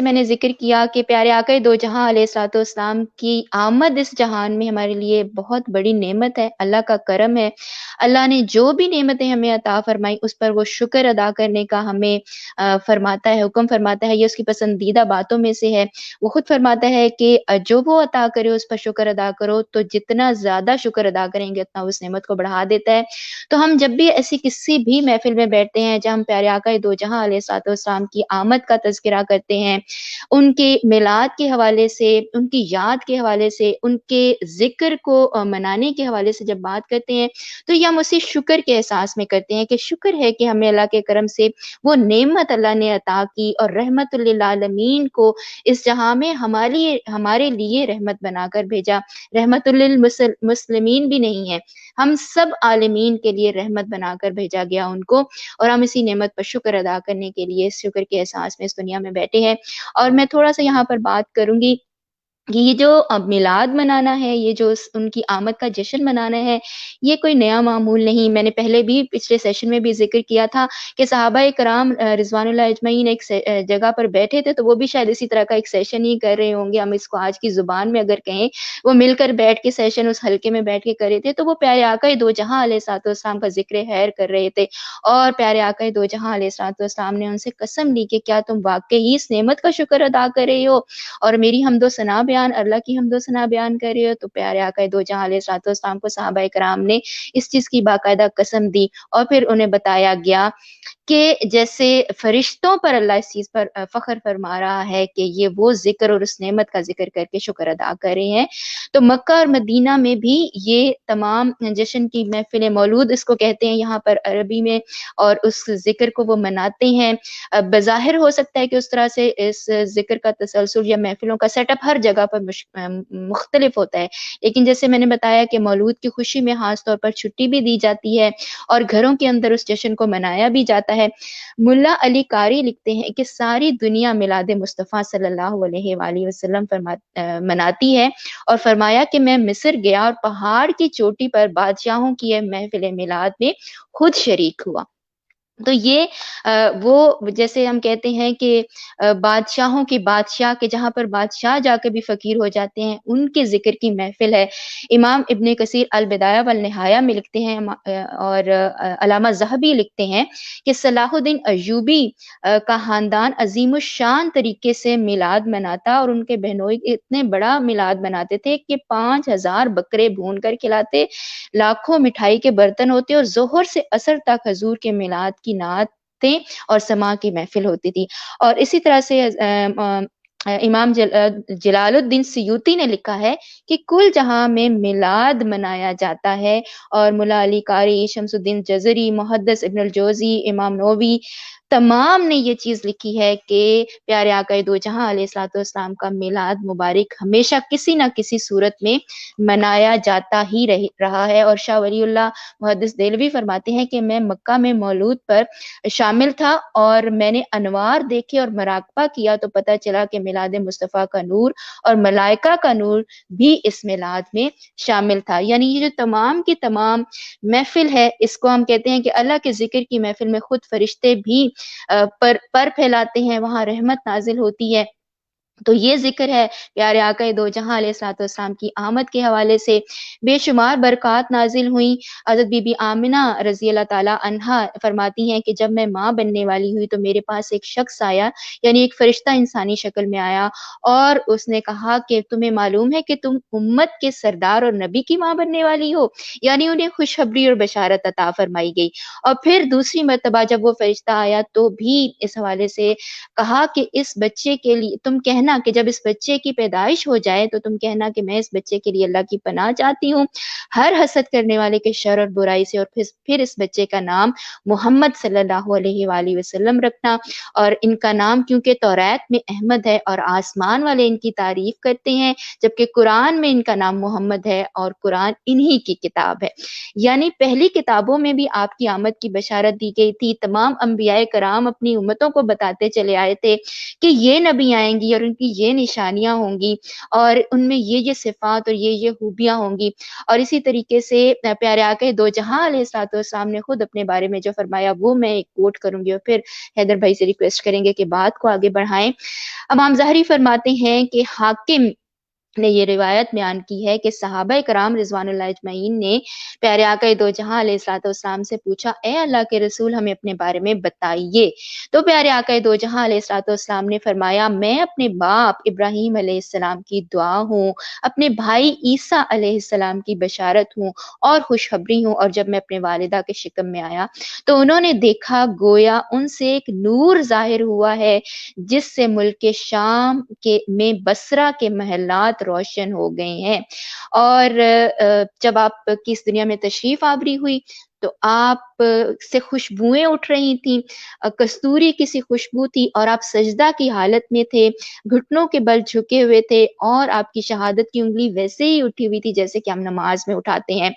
میں نے ذکر کیا کہ پیارے آقا دو جہاں علیہ الصلوۃ والسلام کی آمد اس جہان میں ہمارے لیے بہت بڑی نعمت ہے، اللہ کا کرم ہے۔ اللہ نے جو بھی نعمتیں ہمیں عطا فرمائی اس پر وہ شکر ادا کرنے کا ہمیں فرماتا ہے، حکم فرماتا ہے، یہ اس کی پسندیدہ باتوں میں سے ہے۔ وہ خود فرماتا ہے کہ جو وہ عطا کرے اس پر شکر ادا کرو، تو جتنا زیادہ شکر ادا کریں گے اتنا اس نعمت کو بڑھا دیتا ہے۔ تو ہم جب بھی ایسی کسی بھی محفل میں بیٹھتے ہیں جہاں ہم پیارے آقا دو جہاں علیہ الصلوۃ والسلام کی آمد کا تذکرہ کرتے ہیں، ان کے میلاد کے حوالے سے، ان کی یاد کے حوالے سے، ان کے ذکر کو منانے کے حوالے سے جب بات کرتے ہیں، تو یہ ہم اسی شکر کے احساس میں کرتے ہیں کہ شکر ہے کہ ہمیں اللہ کے کرم سے وہ نعمت اللہ نے عطا کی اور رحمت للعالمین کو اس جہاں میں ہمارے لیے رحمت بنا کر بھیجا۔ رحمت للمسلمین بھی نہیں ہے، ہم سب عالمین کے لیے رحمت بنا کر بھیجا گیا ان کو، اور ہم اسی نعمت پر شکر ادا کرنے کے لیے اس شکر کے احساس میں اس دنیا میں بیٹھے ہیں۔ اور میں تھوڑا سا یہاں پر بات کروں گی کہ یہ جو میلاد منانا ہے، یہ جو ان کی آمد کا جشن منانا ہے، یہ کوئی نیا معمول نہیں۔ میں نے پہلے بھی پچھلے سیشن میں بھی ذکر کیا تھا کہ صحابہ کرام رضوان اللہ اجمعین ایک جگہ پر بیٹھے تھے، تو وہ بھی شاید اسی طرح کا ایک سیشن ہی کر رہے ہوں گے، ہم اس کو آج کی زبان میں اگر کہیں، وہ مل کر بیٹھ کے سیشن اس حلقے میں بیٹھ کے کر رہے تھے، تو وہ پیارے آقا دو جہاں علیہ الصلوۃ والسلام کا ذکر خیر کر رہے تھے، اور پیارے آقا دو جہاں علیہ الصلوۃ والسلام نے ان سے قسم لی کہ کیا تم واقعی اس نعمت کا شکر ادا کر رہے ہو اور میری حمد و ثنا بیان، اللہ کی حمد و ثنا بیان کر رہے ہو؟ تو پیارے آقا دو جہاں علیہ الصلوۃ والسلام کو صحابہ کرام نے اس چیز کی باقاعدہ قسم دی، اور پھر انہیں بتایا گیا کہ جیسے فرشتوں پر اللہ اس چیز پر فخر فرما رہا ہے کہ یہ وہ ذکر اور اس نعمت کا ذکر کر کے شکر ادا کر رہے ہیں، تو مکہ اور مدینہ میں بھی یہ تمام جشن کی محفل مولود اس کو کہتے ہیں یہاں پر عربی میں، اور اس ذکر کو وہ مناتے ہیں۔ بظاہر ہو سکتا ہے کہ اس طرح سے اس ذکر کا تسلسل یا محفلوں کا سیٹ اپ ہر جگہ پر مختلف ہوتا ہے، لیکن جیسے میں نے بتایا کہ مولود کی خوشی میں خاص طور پر چھٹی بھی دی جاتی ہے اور گھروں کے اندر اس جشن کو منایا بھی جاتا ہے۔ ملا علی قاری لکھتے ہیں کہ ساری دنیا میلاد مصطفیٰ صلی اللہ علیہ وآلہ وسلم مناتی ہے، اور فرمایا کہ میں مصر گیا اور پہاڑ کی چوٹی پر بادشاہوں کی محفل میلاد میں خود شریک ہوا۔ تو یہ وہ جیسے ہم کہتے ہیں کہ بادشاہوں کی بادشاہ کے جہاں پر بادشاہ جا کے بھی فقیر ہو جاتے ہیں، ان کے ذکر کی محفل ہے۔ امام ابن کثیر البدایہ والنہایہ میں لکھتے ہیں، اور علامہ ذہبی لکھتے ہیں کہ صلاح الدین ایوبی کا خاندان عظیم الشان طریقے سے میلاد مناتا، اور ان کے بہنوئی اتنے بڑا میلاد مناتے تھے کہ 5000 بکرے بھون کر کھلاتے، لاکھوں مٹھائی کے برتن ہوتے، اور ظہر سے عصر تک حضور کے میلاد کی نعتیں اور سماع کی محفل ہوتی تھی۔ اور اسی طرح سے امام جلال الدین سیوطی نے لکھا ہے کہ کل جہاں میں میلاد منایا جاتا ہے، اور ملا علی قاری، شمس الدین جزری، محدث ابن الجوزی، امام نووی تمام نے یہ چیز لکھی ہے کہ پیارے آقا دو جہاں علیہ الصلوۃ والسلام کا میلاد مبارک ہمیشہ کسی نہ کسی صورت میں منایا جاتا ہی رہا ہے۔ اور شاہ ولی اللہ محدث دہلوی فرماتے ہیں کہ میں مکہ میں مولود پر شامل تھا، اور میں نے انوار دیکھے اور مراقبہ کیا تو پتہ چلا کہ میلاد مصطفیٰ کا نور اور ملائکہ کا نور بھی اس میلاد میں شامل تھا۔ یعنی یہ جو تمام کی تمام محفل ہے، اس کو ہم کہتے ہیں کہ اللہ کے ذکر کی محفل میں خود فرشتے بھی پر پھیلاتے ہیں، وہاں رحمت نازل ہوتی ہے۔ تو یہ ذکر ہے پیارے آقا دو جہاں علیہ الصلوۃ والسلام کی آمد کے حوالے سے بے شمار برکات نازل ہوئیں۔ حضرت بی بی آمنہ رضی اللہ تعالی عنہا فرماتی ہیں کہ جب میں ماں بننے والی ہوئی تو میرے پاس ایک شخص آیا، یعنی ایک فرشتہ انسانی شکل میں آیا، اور اس نے کہا کہ تمہیں معلوم ہے کہ تم امت کے سردار اور نبی کی ماں بننے والی ہو، یعنی انہیں خوشخبری اور بشارت عطا فرمائی گئی۔ اور پھر دوسری مرتبہ جب وہ فرشتہ آیا تو بھی اس حوالے سے کہا کہ اس بچے کے لیے تم کہنا کہ جب اس بچے کی پیدائش ہو جائے تو تم کہنا کہ میں اس بچے کے لیے اللہ کی پناہ چاہتی ہوں ہر حسد کرنے والے کے شر اور برائی سے، اور پھر اس بچے کا نام محمد صلی اللہ علیہ وآلہ وسلم رکھنا۔ اور ان کا نام کیونکہ توریت میں احمد ہے اور آسمان والے ان کی تعریف کرتے ہیں، جبکہ قرآن میں ان کا نام محمد ہے، اور قرآن انہی کی کتاب ہے۔ یعنی پہلی کتابوں میں بھی آپ کی آمد کی بشارت دی گئی تھی، تمام انبیاء کرام اپنی امتوں کو بتاتے چلے آئے تھے کہ یہ نبی آئیں گی اور ان کی یہ نشانیاں ہوں گی اور ان میں یہ صفات اور یہ خوبیاں ہوں گی. اور اسی طریقے سے پیارے آقا دو جہاں علیہ الصلوۃ والسلام نے خود اپنے بارے میں جو فرمایا وہ میں ایک کوٹ کروں گی اور پھر حیدر بھائی سے ریکویسٹ کریں گے کہ بات کو آگے بڑھائیں. امام ظاہری فرماتے ہیں کہ حاکم نے یہ روایت بیان کی ہے کہ صحابہ کرام رضوان اللہ اجمعین نے پیارے آقا دو جہاں علیہ الصلوۃ والسلام سے پوچھا اے اللہ کے رسول ہمیں اپنے بارے میں بتائیے. تو پیارے آقا دو جہاں علیہ الصلوۃ والسلام نے فرمایا میں اپنے باپ ابراہیم علیہ السلام کی دعا ہوں, اپنے بھائی عیسیٰ علیہ السلام کی بشارت ہوں اور خوشخبری ہوں. اور جب میں اپنے والدہ کے شکم میں آیا تو انہوں نے دیکھا گویا ان سے ایک نور ظاہر ہوا ہے جس سے ملک شام کے میں بصرہ کے محلات روشن ہو گئے ہیں. اور جب آپ کی اس دنیا میں تشریف آوری ہوئی تو آپ سے خوشبوئیں اٹھ رہی تھیں, کستوری کی سی خوشبو تھی اور آپ سجدہ کی حالت میں تھے, گھٹنوں کے بل جھکے ہوئے تھے اور آپ کی شہادت کی انگلی ویسے ہی اٹھی ہوئی تھی جیسے کہ ہم نماز میں اٹھاتے ہیں.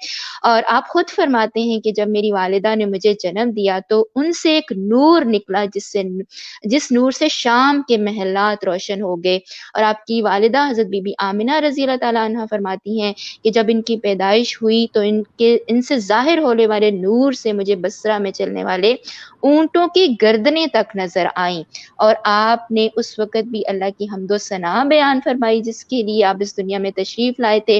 اور آپ خود فرماتے ہیں کہ جب میری والدہ نے مجھے جنم دیا تو ان سے ایک نور نکلا جس نور سے شام کے محلات روشن ہو گئے. اور آپ کی والدہ حضرت بی بی آمنہ رضی اللہ تعالیٰ عنہ فرماتی ہیں کہ جب ان کی پیدائش ہوئی تو ان سے ظاہر ہونے والے نور سے مجھے بصرہ میں چلنے والے اونٹوں کی گردنیں تک نظر آئیں. اور آپ نے اس وقت بھی اللہ کی حمد و ثنا بیان فرمائی جس کے لیے آپ اس دنیا میں تشریف لائے تھے,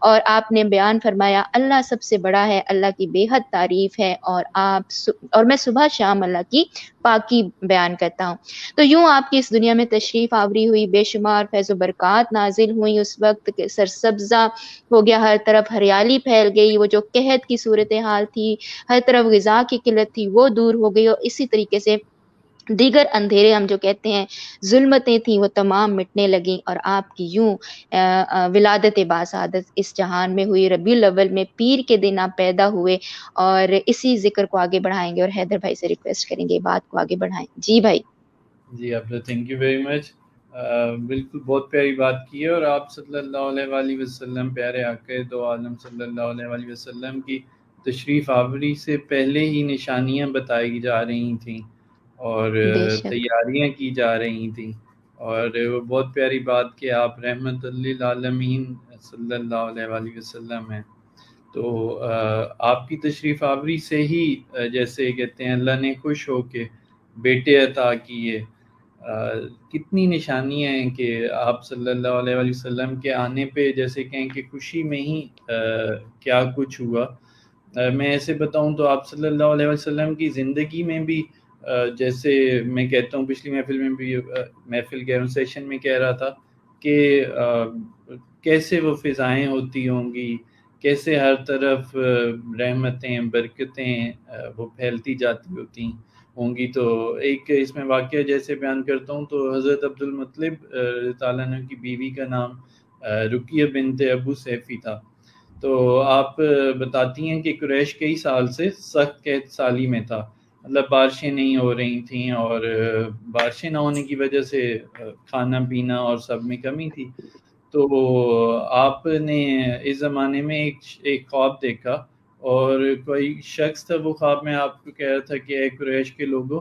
اور آپ نے بیان فرمایا اللہ سب سے بڑا ہے, اللہ کی بے حد تعریف ہے, اور میں صبح شام اللہ کی پاکی بیان کرتا ہوں. تو یوں آپ کی اس دنیا میں تشریف آوری ہوئی, بے شمار فیض و برکات نازل ہوئی, اس وقت کے سرسبزہ ہو گیا, ہر طرف ہریالی پھیل گئی, وہ جو قحط کی صورتحال تھی, ہر طرف غذا کی قلت تھی وہ دور ہو گئی, اور اسی طریقے سے دیگر اندھیرے ہم جو کہتے ہیں ظلمتیں تھیں وہ تمام مٹنے لگیں. اور آپ کی یوں ولادت باسعادت اس جہان میں ہوئی. ربیع الاول میں پیر کے دن آپ پیدا ہوئے, اور اسی ذکر کو آگے بڑھائیں گے اور حیدر بھائی سے ریکویسٹ کریں گے بات کو آگے بڑھائیں. جی بھائی. جی آپ نے تھینک یو ویری مچ. بالکل بہت پیاری بات کی ہے, اور آپ صلی اللہ علیہ وآلہ وسلم پیارے آقا دو عالم صلی اللہ علیہ وآلہ وسلم کی تشریف آوری سے پہلے ہی نشانیاں بتائی جا رہی تھیں اور بے شک. تیاریاں کی جا رہی تھیں, اور وہ بہت پیاری بات کہ آپ رحمت للعالمین صلی اللہ علیہ وآلہ وسلم ہیں. تو آپ کی تشریف آوری سے ہی جیسے کہتے ہیں اللہ نے خوش ہو کے بیٹے عطا کیے. کتنی نشانیاں ہیں کہ آپ صلی اللہ علیہ وآلہ وسلم کے آنے پہ جیسے کہیں کہ خوشی میں ہی کیا کچھ ہوا. میں ایسے بتاؤں تو آپ صلی اللہ علیہ وسلم کی زندگی میں بھی جیسے میں کہتا ہوں پچھلی محفل میں بھی محفل کہہ رہا ہوں سیشن میں کہہ رہا تھا کہ کیسے وہ فضائیں ہوتی ہوں گی, کیسے ہر طرف رحمتیں برکتیں وہ پھیلتی جاتی ہوتی ہوں گی. تو ایک اس میں واقعہ جیسے بیان کرتا ہوں تو حضرت عبد المطلب تعالیٰ عنہ کی بیوی کا نام رقیہ بنت ابو سیفی تھا. تو آپ بتاتی ہیں کہ قریش کئی سال سے سخت قحط سالی میں تھا, مطلب بارشیں نہیں ہو رہی تھیں, اور بارشیں نہ ہونے کی وجہ سے کھانا پینا اور سب میں کمی تھی. تو آپ نے اس زمانے میں ایک خواب دیکھا, اور کوئی شخص تھا وہ خواب میں آپ کو کہہ رہا تھا کہ اے قریش کے لوگوں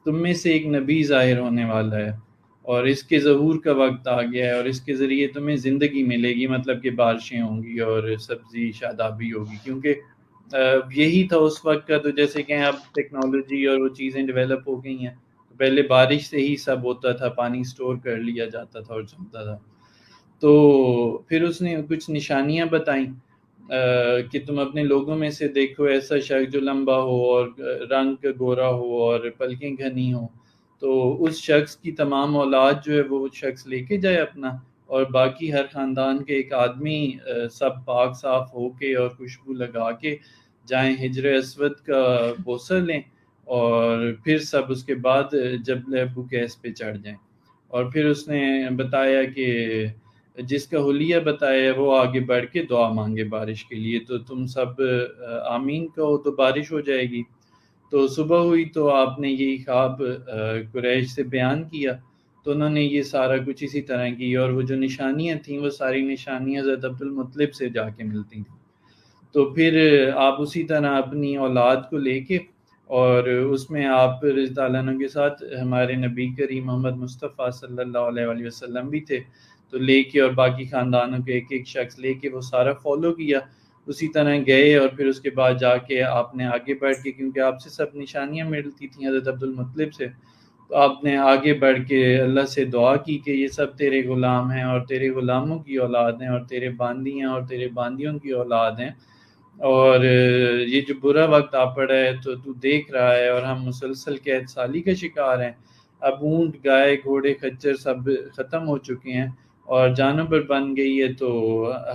تم میں سے ایک نبی ظاہر ہونے والا ہے, اور اس کے ظہور کا وقت آ گیا ہے, اور اس کے ذریعے تمہیں زندگی ملے گی, مطلب کہ بارشیں ہوں گی اور سبزی شادابی ہوگی. کیونکہ یہی تھا اس وقت کا. تو جیسے کہ اب ٹیکنالوجی اور وہ چیزیں ڈیولپ ہو گئی ہیں, پہلے بارش سے ہی سب ہوتا تھا, پانی سٹور کر لیا جاتا تھا اور چلتا تھا. تو پھر اس نے کچھ نشانیاں بتائیں کہ تم اپنے لوگوں میں سے دیکھو ایسا شخص جو لمبا ہو اور رنگ گورا ہو اور پلکیں گھنی ہو, تو اس شخص کی تمام اولاد جو ہے وہ شخص لے کے جائے اپنا, اور باقی ہر خاندان کے ایک آدمی سب پاک صاف ہو کے اور خوشبو لگا کے جائیں حجر اسود کا بوسہ لیں, اور پھر سب اس کے بعد جبل ابو قیس پہ چڑھ جائیں. اور پھر اس نے بتایا کہ جس کا حلیہ بتایا وہ آگے بڑھ کے دعا مانگے بارش کے لیے, تو تم سب آمین کہو تو بارش ہو جائے گی. تو صبح ہوئی تو آپ نے یہی خواب قریش سے بیان کیا, تو انہوں نے یہ سارا کچھ اسی طرح کی, اور وہ جو نشانیاں تھیں وہ ساری نشانیاں حضرت عبد المطلب سے جا کے ملتی تھیں. تو پھر آپ اسی طرح اپنی اولاد کو لے کے اور اس میں آپ رضی اللہ عنہ کے ساتھ ہمارے نبی کریم محمد مصطفیٰ صلی اللہ علیہ وسلم بھی تھے، تو لے کے اور باقی خاندانوں کے ایک ایک شخص لے کے وہ سارا فالو کیا، اسی طرح گئے اور پھر اس کے بعد جا کے آپ نے آگے بڑھ کے، کیونکہ آپ سے سب نشانیاں ملتی تھیں حضرت عبد المطلب سے، تو آپ نے آگے بڑھ کے اللہ سے دعا کی کہ یہ سب تیرے غلام ہیں اور تیرے غلاموں کی اولاد ہیں اور تیرے باندی ہیں اور تیرے باندیوں کی اولاد ہیں، اور یہ جو برا وقت آ پڑا ہے تو دیکھ رہا ہے اور ہم مسلسل قحط سالی کا شکار ہیں، اب اونٹ گائے گھوڑے خچر سب ختم ہو چکے ہیں اور جانوں پر بن گئی ہے، تو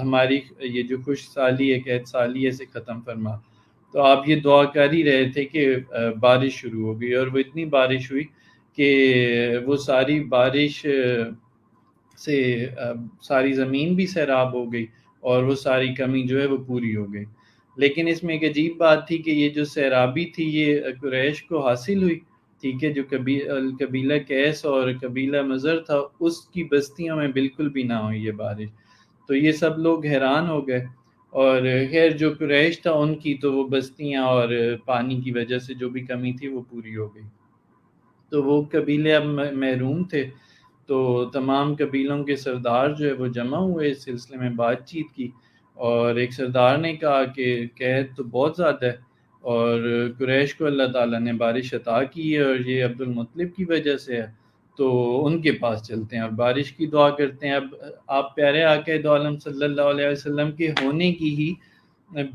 ہماری یہ جو خوش سالی ہے قحط سالی ہے اسے ختم فرما۔ تو آپ یہ دعا کر ہی رہے تھے کہ بارش شروع ہو گئی، اور وہ اتنی بارش ہوئی کہ وہ ساری بارش سے ساری زمین بھی سیراب ہو گئی اور وہ ساری کمی جو ہے وہ پوری ہو گئی۔ لیکن اس میں ایک عجیب بات تھی کہ یہ جو سیرابی تھی یہ قریش کو حاصل ہوئی، ٹھیک ہے، جو قبیلہ قیس اور قبیلہ مضر تھا اس کی بستیوں میں بالکل بھی نہ ہوئی یہ بارش، تو یہ سب لوگ حیران ہو گئے، اور خیر جو قریش تھا ان کی تو وہ بستیاں اور پانی کی وجہ سے جو بھی کمی تھی وہ پوری ہو گئی، تو وہ قبیلے اب محروم تھے، تو تمام قبیلوں کے سردار جو ہے وہ جمع ہوئے اس سلسلے میں بات چیت کی، اور ایک سردار نے کہا کہ قحط تو بہت زیادہ ہے اور قریش کو اللہ تعالیٰ نے بارش عطا کی ہے اور یہ عبد المطلب کی وجہ سے ہے، تو ان کے پاس چلتے ہیں اور بارش کی دعا کرتے ہیں۔ اب آپ پیارے آقا دو عالم صلی اللہ علیہ وسلم کے ہونے کی ہی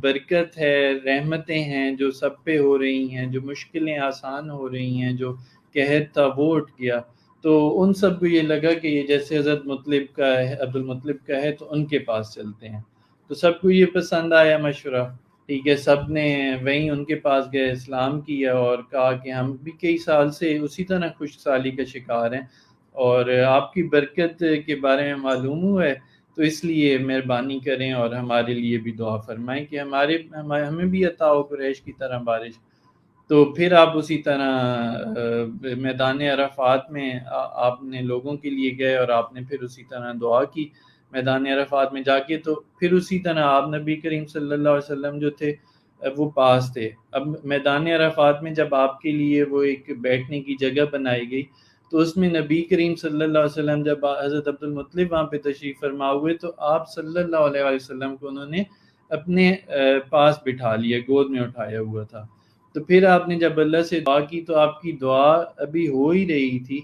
برکت ہے، رحمتیں ہیں جو سب پہ ہو رہی ہیں، جو مشکلیں آسان ہو رہی ہیں، جو قحط تھا وہ اٹھ گیا، تو ان سب کو یہ لگا کہ یہ جیسے حضرت مطلب کا ہے، عبد المطلب کا ہے، تو ان کے پاس چلتے ہیں، تو سب کو یہ پسند آیا مشورہ، ٹھیک ہے، سب نے وہیں ان کے پاس گئے، اسلام کیا اور کہا کہ ہم بھی کئی سال سے اسی طرح خوش سالی کا شکار ہیں اور آپ کی برکت کے بارے میں معلوم ہوا ہے، تو اس لیے مہربانی کریں اور ہمارے لیے بھی دعا فرمائیں کہ ہمیں بھی عطا ہو قریش کی طرح بارش۔ تو پھر آپ اسی طرح میدان عرفات میں آپ نے لوگوں کے لیے گئے اور آپ نے پھر اسی طرح دعا کی میدان عرفات میں جا کے، تو پھر اسی طرح آپ نبی کریم صلی اللہ علیہ وسلم جو تھے وہ پاس تھے۔ اب میدان عرفات میں جب آپ کے لیے وہ ایک بیٹھنے کی جگہ بنائی گئی، تو اس میں نبی کریم صلی اللہ علیہ وسلم جب حضرت عبد المطلب وہاں پہ تشریف فرما ہوئے، تو آپ صلی اللہ علیہ وسلم کو انہوں نے اپنے پاس بٹھا لیا، گود میں اٹھایا ہوا تھا، تو پھر آپ نے جب اللہ سے دعا کی تو آپ کی دعا ابھی ہو ہی رہی تھی،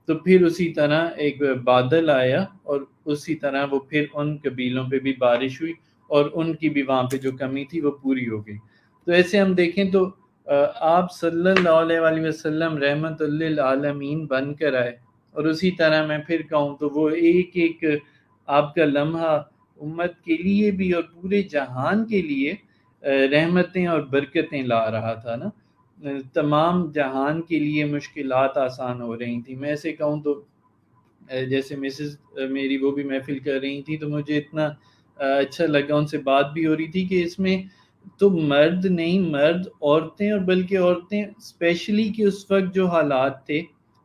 تو پھر اسی طرح ایک بادل آیا اور اسی طرح وہ پھر ان قبیلوں پہ بھی بارش ہوئی اور ان کی بھی وہاں پہ جو کمی تھی وہ پوری ہو گئی۔ تو ایسے ہم دیکھیں تو آپ صلی اللہ علیہ وسلم رحمت للعالمین بن کر آئے، اور اسی طرح میں پھر کہوں تو وہ ایک ایک آپ کا لمحہ امت کے لیے بھی اور پورے جہان کے لیے رحمتیں اور برکتیں لا رہا تھا نا، تمام جہان کے لیے مشکلات آسان ہو رہی تھیں۔ میں ایسے کہوں تو جیسے مسز میری وہ بھی محفل کر رہی تھی، تو مجھے اتنا اچھا لگا، ان سے بات بھی ہو رہی تھی کہ اس میں تو مرد نہیں، مرد عورتیں، اور بلکہ عورتیں اسپیشلی کہ اس وقت جو حالات تھے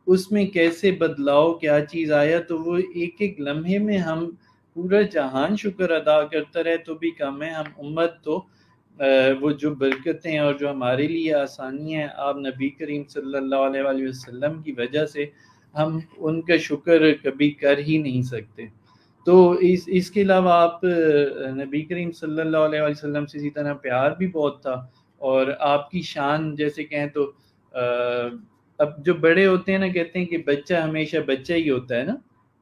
اس میں کیسے بدلاؤ کیا چیز آیا، تو وہ ایک ایک لمحے میں ہم پورا جہان شکر ادا کرتا رہے تو بھی کم ہے، ہم امت تو وہ جو برکتیں اور جو ہمارے لیے آسانیاں ہیں آپ نبی کریم صلی اللہ علیہ وسلم کی وجہ سے، ہم ان کا شکر کبھی کر ہی نہیں سکتے۔ تو اس کے علاوہ آپ نبی کریم صلی اللہ علیہ وسلم سے اسی طرح پیار بھی بہت تھا، اور آپ کی شان جیسے کہیں تو اب جو بڑے ہوتے ہیں نا کہتے ہیں کہ بچہ ہمیشہ بچہ ہی ہوتا ہے نا،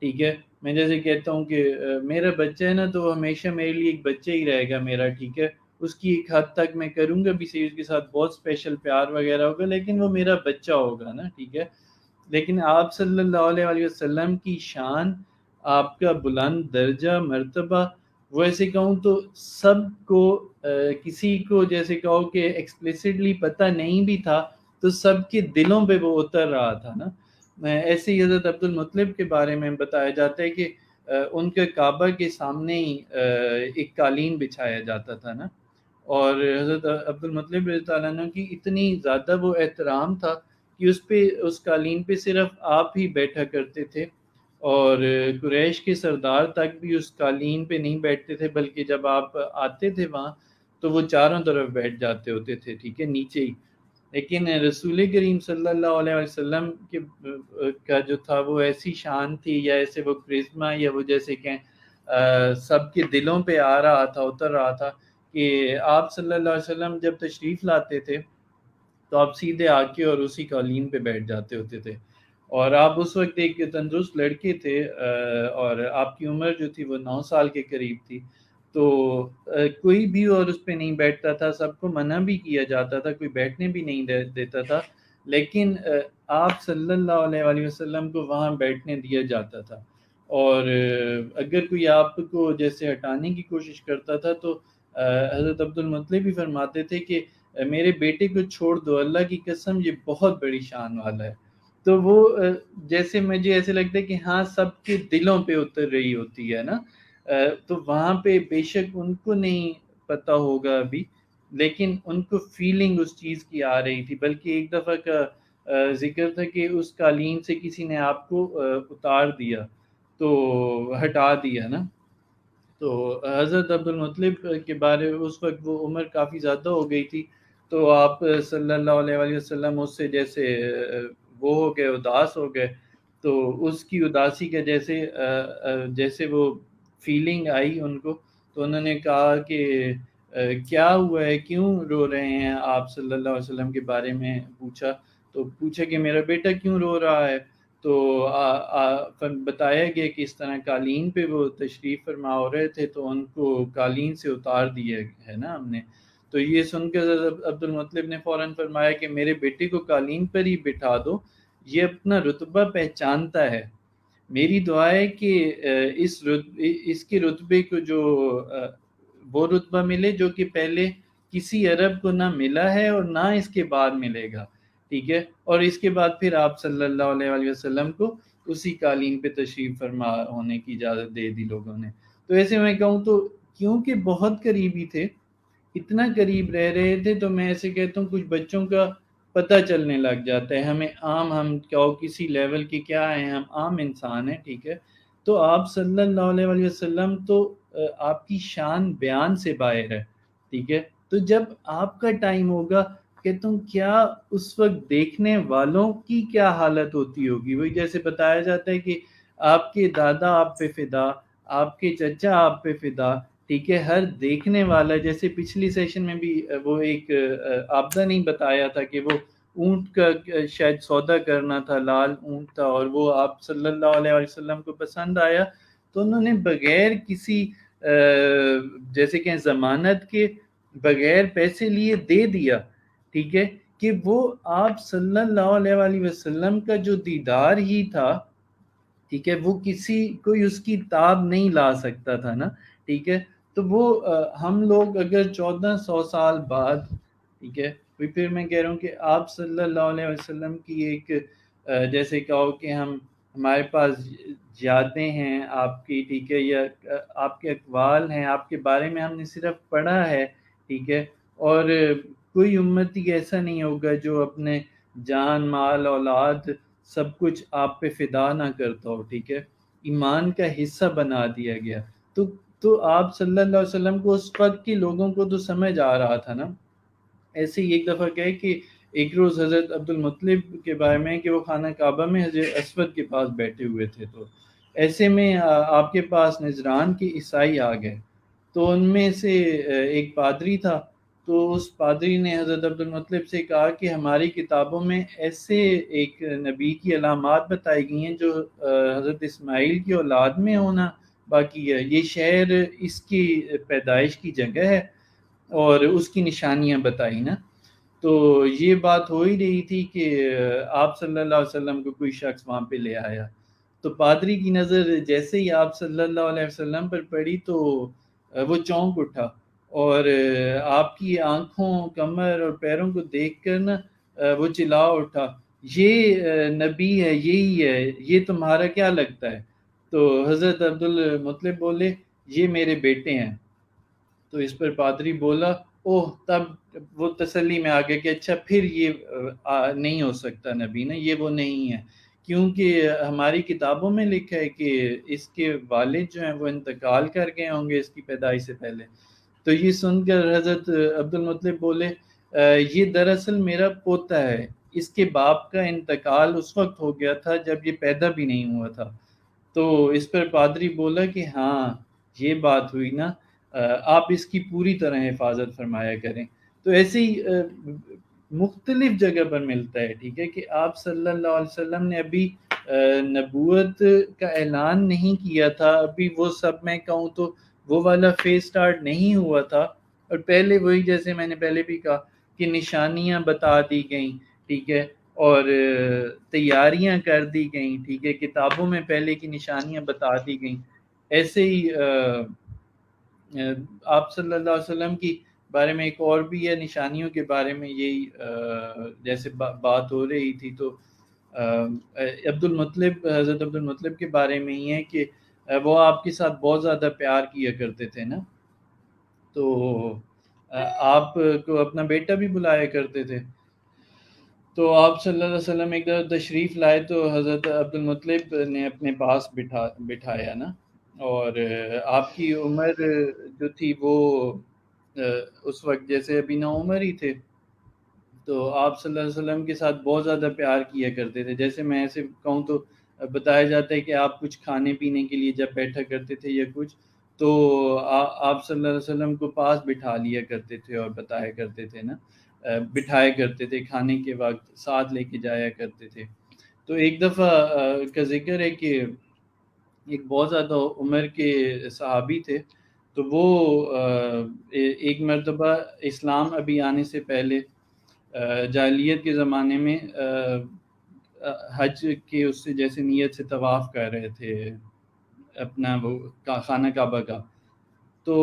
ٹھیک ہے، میں جیسے کہتا ہوں کہ میرا بچہ ہے نا تو ہمیشہ میرے لیے ایک بچہ ہی رہے گا میرا، ٹھیک ہے، اس کی ایک حد تک میں کروں گا بھی صحیح، اس کے ساتھ بہت اسپیشل پیار وغیرہ ہوگا، لیکن وہ میرا بچہ ہوگا نا، ٹھیک ہے۔ لیکن آپ صلی اللہ علیہ وسلم کی شان، آپ کا بلند درجہ مرتبہ، وہ ایسے کہوں تو سب کو کسی کو جیسے کہو کہ ایکسپلیسٹلی پتہ نہیں بھی تھا تو سب کے دلوں پہ وہ اتر رہا تھا نا۔ ایسے ہی حضرت عبد المطلب کے بارے میں بتایا جاتا ہے کہ ان کے کعبہ کے سامنے ہی ایک قالین بچھایا جاتا تھا نا، اور حضرت عبد المطلب رضی اللہ عنہ کی اتنی زیادہ وہ احترام تھا کہ اس قالین پہ صرف آپ ہی بیٹھا کرتے تھے، اور قریش کے سردار تک بھی اس قالین پہ نہیں بیٹھتے تھے، بلکہ جب آپ آتے تھے وہاں تو وہ چاروں طرف بیٹھ جاتے ہوتے تھے، ٹھیک ہے، نیچے ہی، لیکن رسول کریم صلی اللہ علیہ وسلم کے کا جو تھا وہ ایسی شان تھی، یا ایسے وہ کرزما، یا وہ جیسے کہ سب کے دلوں پہ آ رہا تھا، اتر رہا تھا، کہ آپ صلی اللہ علیہ وسلم جب تشریف لاتے تھے تو آپ سیدھے آ کے اور اسی قالین پہ بیٹھ جاتے ہوتے تھے. اور آپ اس وقت ایک تندرست لڑکے تھے، اور آپ کی عمر جو تھی وہ 9 سال کے قریب تھی. تو کوئی بھی اور اس پہ نہیں بیٹھتا تھا، سب کو منع بھی کیا جاتا تھا، کوئی بیٹھنے بھی نہیں دیتا تھا، لیکن آپ صلی اللہ علیہ وسلم کو وہاں بیٹھنے دیا جاتا تھا. اور اگر کوئی آپ کو جیسے ہٹانے کی کوشش کرتا تھا تو حضرت عبد المطلب بھی فرماتے تھے کہ میرے بیٹے کو چھوڑ دو، اللہ کی قسم یہ بہت بڑی شان والا ہے. تو وہ جیسے مجھے ایسے لگتا ہے کہ ہاں سب کے دلوں پہ اتر رہی ہوتی ہے نا. تو وہاں پہ بے شک ان کو نہیں پتہ ہوگا ابھی، لیکن ان کو فیلنگ اس چیز کی آ رہی تھی. بلکہ ایک دفعہ کا ذکر تھا کہ اس قالین سے کسی نے آپ کو اتار دیا، تو ہٹا دیا نا. تو حضرت عبد المطلب کے بارے اس وقت وہ عمر کافی زیادہ ہو گئی تھی، تو آپ صلی اللہ علیہ وسلم اس سے جیسے وہ ہو گئے، اداس ہو گئے. تو اس کی اداسی کا جیسے وہ فیلنگ آئی ان کو، تو انہوں نے کہا کہ کیا ہوا ہے، کیوں رو رہے ہیں آپ، صلی اللہ علیہ وسلم کے بارے میں پوچھا. تو پوچھا کہ میرا بیٹا کیوں رو رہا ہے. تو بتایا گیا کہ اس طرح قالین پہ وہ تشریف فرما ہو رہے تھے، تو ان کو قالین سے اتار دیا ہے نا ہم نے. تو یہ سن کر عبد المطلب نے فوراً فرمایا کہ میرے بیٹے کو قالین پر ہی بٹھا دو، یہ اپنا رتبہ پہچانتا ہے. میری دعا ہے کہ اس کے رتبے کو جو وہ رتبہ ملے جو کہ پہلے کسی عرب کو نہ ملا ہے اور نہ اس کے بعد ملے گا. ٹھیک ہے. اور اس کے بعد پھر آپ صلی اللہ علیہ وسلم کو اسی قالین پہ تشریف فرما ہونے کی اجازت دے دی لوگوں نے. تو ایسے میں کہوں تو کیونکہ بہت قریبی تھے، اتنا قریب رہ رہے تھے، تو میں ایسے کہتا ہوں کچھ بچوں کا پتہ چلنے لگ جاتا ہے. ہم کسی لیول کے کیا ہیں، ہم عام انسان ہیں. ٹھیک ہے. تو آپ صلی اللہ علیہ وسلم تو آپ کی شان بیان سے باہر ہے. ٹھیک ہے. تو جب آپ کا ٹائم ہوگا کہ تم کیا اس وقت دیکھنے والوں کی کیا حالت ہوتی ہوگی. وہی جیسے بتایا جاتا ہے کہ آپ کے دادا آپ پہ فدا، آپ کے چچا آپ پہ فدا. ٹھیک ہے. ہر دیکھنے والا، جیسے پچھلی سیشن میں بھی وہ ایک آبدہ نہیں بتایا تھا کہ وہ اونٹ کا شاید سودا کرنا تھا، لال اونٹ تھا، اور وہ آپ صلی اللہ علیہ وسلم کو پسند آیا، تو انہوں نے بغیر کسی جیسے کہ ضمانت کے، بغیر پیسے لیے دے دیا. ٹھیک ہے. کہ وہ آپ صلی اللہ علیہ وسلم کا جو دیدار ہی تھا، ٹھیک ہے، وہ کوئی اس کی تاب نہیں لا سکتا تھا نا. ٹھیک ہے. تو وہ ہم لوگ اگر 1400 سال بعد، ٹھیک ہے، پھر میں کہہ رہا ہوں کہ آپ صلی اللہ علیہ وسلم کی ایک جیسے کہو کہ ہمارے پاس یادیں ہیں آپ کی، ٹھیک ہے، یا آپ کے اقوال ہیں، آپ کے بارے میں ہم نے صرف پڑھا ہے. ٹھیک ہے. اور کوئی امتی ایسا نہیں ہوگا جو اپنے جان، مال، اولاد سب کچھ آپ پہ فدا نہ کرتا ہو. ٹھیک ہے. ایمان کا حصہ بنا دیا گیا. تو آپ صلی اللہ علیہ وسلم کو اس وقت کے لوگوں کو تو سمجھ آ رہا تھا نا. ایسے ہی ایک دفعہ کہے کہ ایک روز حضرت عبد المطلب کے بارے میں کہ وہ خانہ کعبہ میں حضرت اسود کے پاس بیٹھے ہوئے تھے، تو ایسے میں آپ کے پاس نجران کے عیسائی آ گئے. تو ان میں سے ایک پادری تھا. تو اس پادری نے حضرت عبد المطلب سے کہا کہ ہماری کتابوں میں ایسے ایک نبی کی علامات بتائی گئی ہیں جو حضرت اسماعیل کی اولاد میں ہونا باقی ہے. یہ شہر اس کی پیدائش کی جگہ ہے اور اس کی نشانیاں بتائی نا. تو یہ بات ہو ہی رہی تھی کہ آپ صلی اللہ علیہ وسلم کو کوئی شخص وہاں پہ لے آیا. تو پادری کی نظر جیسے ہی آپ صلی اللہ علیہ وسلم پر پڑی تو وہ چونک اٹھا، اور آپ کی آنکھوں، کمر اور پیروں کو دیکھ کر نا وہ چلا اٹھا، یہ نبی ہے، یہی ہے، یہ تمہارا کیا لگتا ہے؟ تو حضرت عبد المطلب بولے یہ میرے بیٹے ہیں. تو اس پر پادری بولا اوہ، تب وہ تسلی میں آ گیا کہ اچھا پھر یہ نہیں ہو سکتا نبی نا، یہ وہ نہیں ہے، کیونکہ ہماری کتابوں میں لکھا ہے کہ اس کے والد جو ہیں وہ انتقال کر گئے ہوں گے اس کی پیدائش سے پہلے. تو یہ سن کر حضرت عبد المطلب بولے یہ دراصل میرا پوتا ہے، اس کے باپ کا انتقال اس وقت ہو گیا تھا جب یہ پیدا بھی نہیں ہوا تھا۔ تو اس پر پادری بولا کہ ہاں یہ بات ہوئی نا، آپ اس کی پوری طرح حفاظت فرمایا کریں۔ تو ایسے ہی مختلف جگہ پر ملتا ہے، ٹھیک ہے، کہ آپ صلی اللہ علیہ وسلم نے ابھی نبوت کا اعلان نہیں کیا تھا، ابھی وہ سب میں کہوں تو وہ والا فیز سٹارٹ نہیں ہوا تھا، اور پہلے وہی جیسے میں نے پہلے بھی کہا کہ نشانیاں بتا دی گئیں، ٹھیک ہے، اور تیاریاں کر دی گئیں، ٹھیک ہے، کتابوں میں پہلے کی نشانیاں بتا دی گئیں۔ ایسے ہی آپ صلی اللہ علیہ وسلم کی بارے میں ایک اور بھی ہے نشانیوں کے بارے میں، یہی جیسے بات ہو رہی تھی تو حضرت عبد المطلب کے بارے میں ہی ہے کہ وہ آپ کے ساتھ بہت زیادہ پیار کیا کرتے تھے نا، تو آپ کو اپنا بیٹا بھی بلایا کرتے تھے۔ تو آپ صلی اللہ علیہ وسلم ایک دفعہ تشریف لائے تو حضرت عبد المطلب نے اپنے پاس بٹھایا نا، اور آپ کی عمر جو تھی وہ اس وقت جیسے ابھی نو عمر ہی تھے، تو آپ صلی اللہ علیہ وسلم کے ساتھ بہت زیادہ پیار کیا کرتے تھے۔ جیسے میں ایسے کہوں تو بتایا جاتا ہے کہ آپ کچھ کھانے پینے کے لیے جب بیٹھا کرتے تھے یا کچھ، تو آپ صلی اللہ علیہ وسلم کو پاس بٹھا لیا کرتے تھے اور بتایا کرتے تھے نا، بٹھایا کرتے تھے، کھانے کے وقت ساتھ لے کے جایا کرتے تھے۔ تو ایک دفعہ کا ذکر ہے کہ ایک بہت زیادہ عمر کے صحابی تھے، تو وہ ایک مرتبہ اسلام ابھی آنے سے پہلے جاہلیت کے زمانے میں حج کے اس سے جیسے نیت سے طواف کر رہے تھے اپنا وہ خانہ کعبہ کا، تو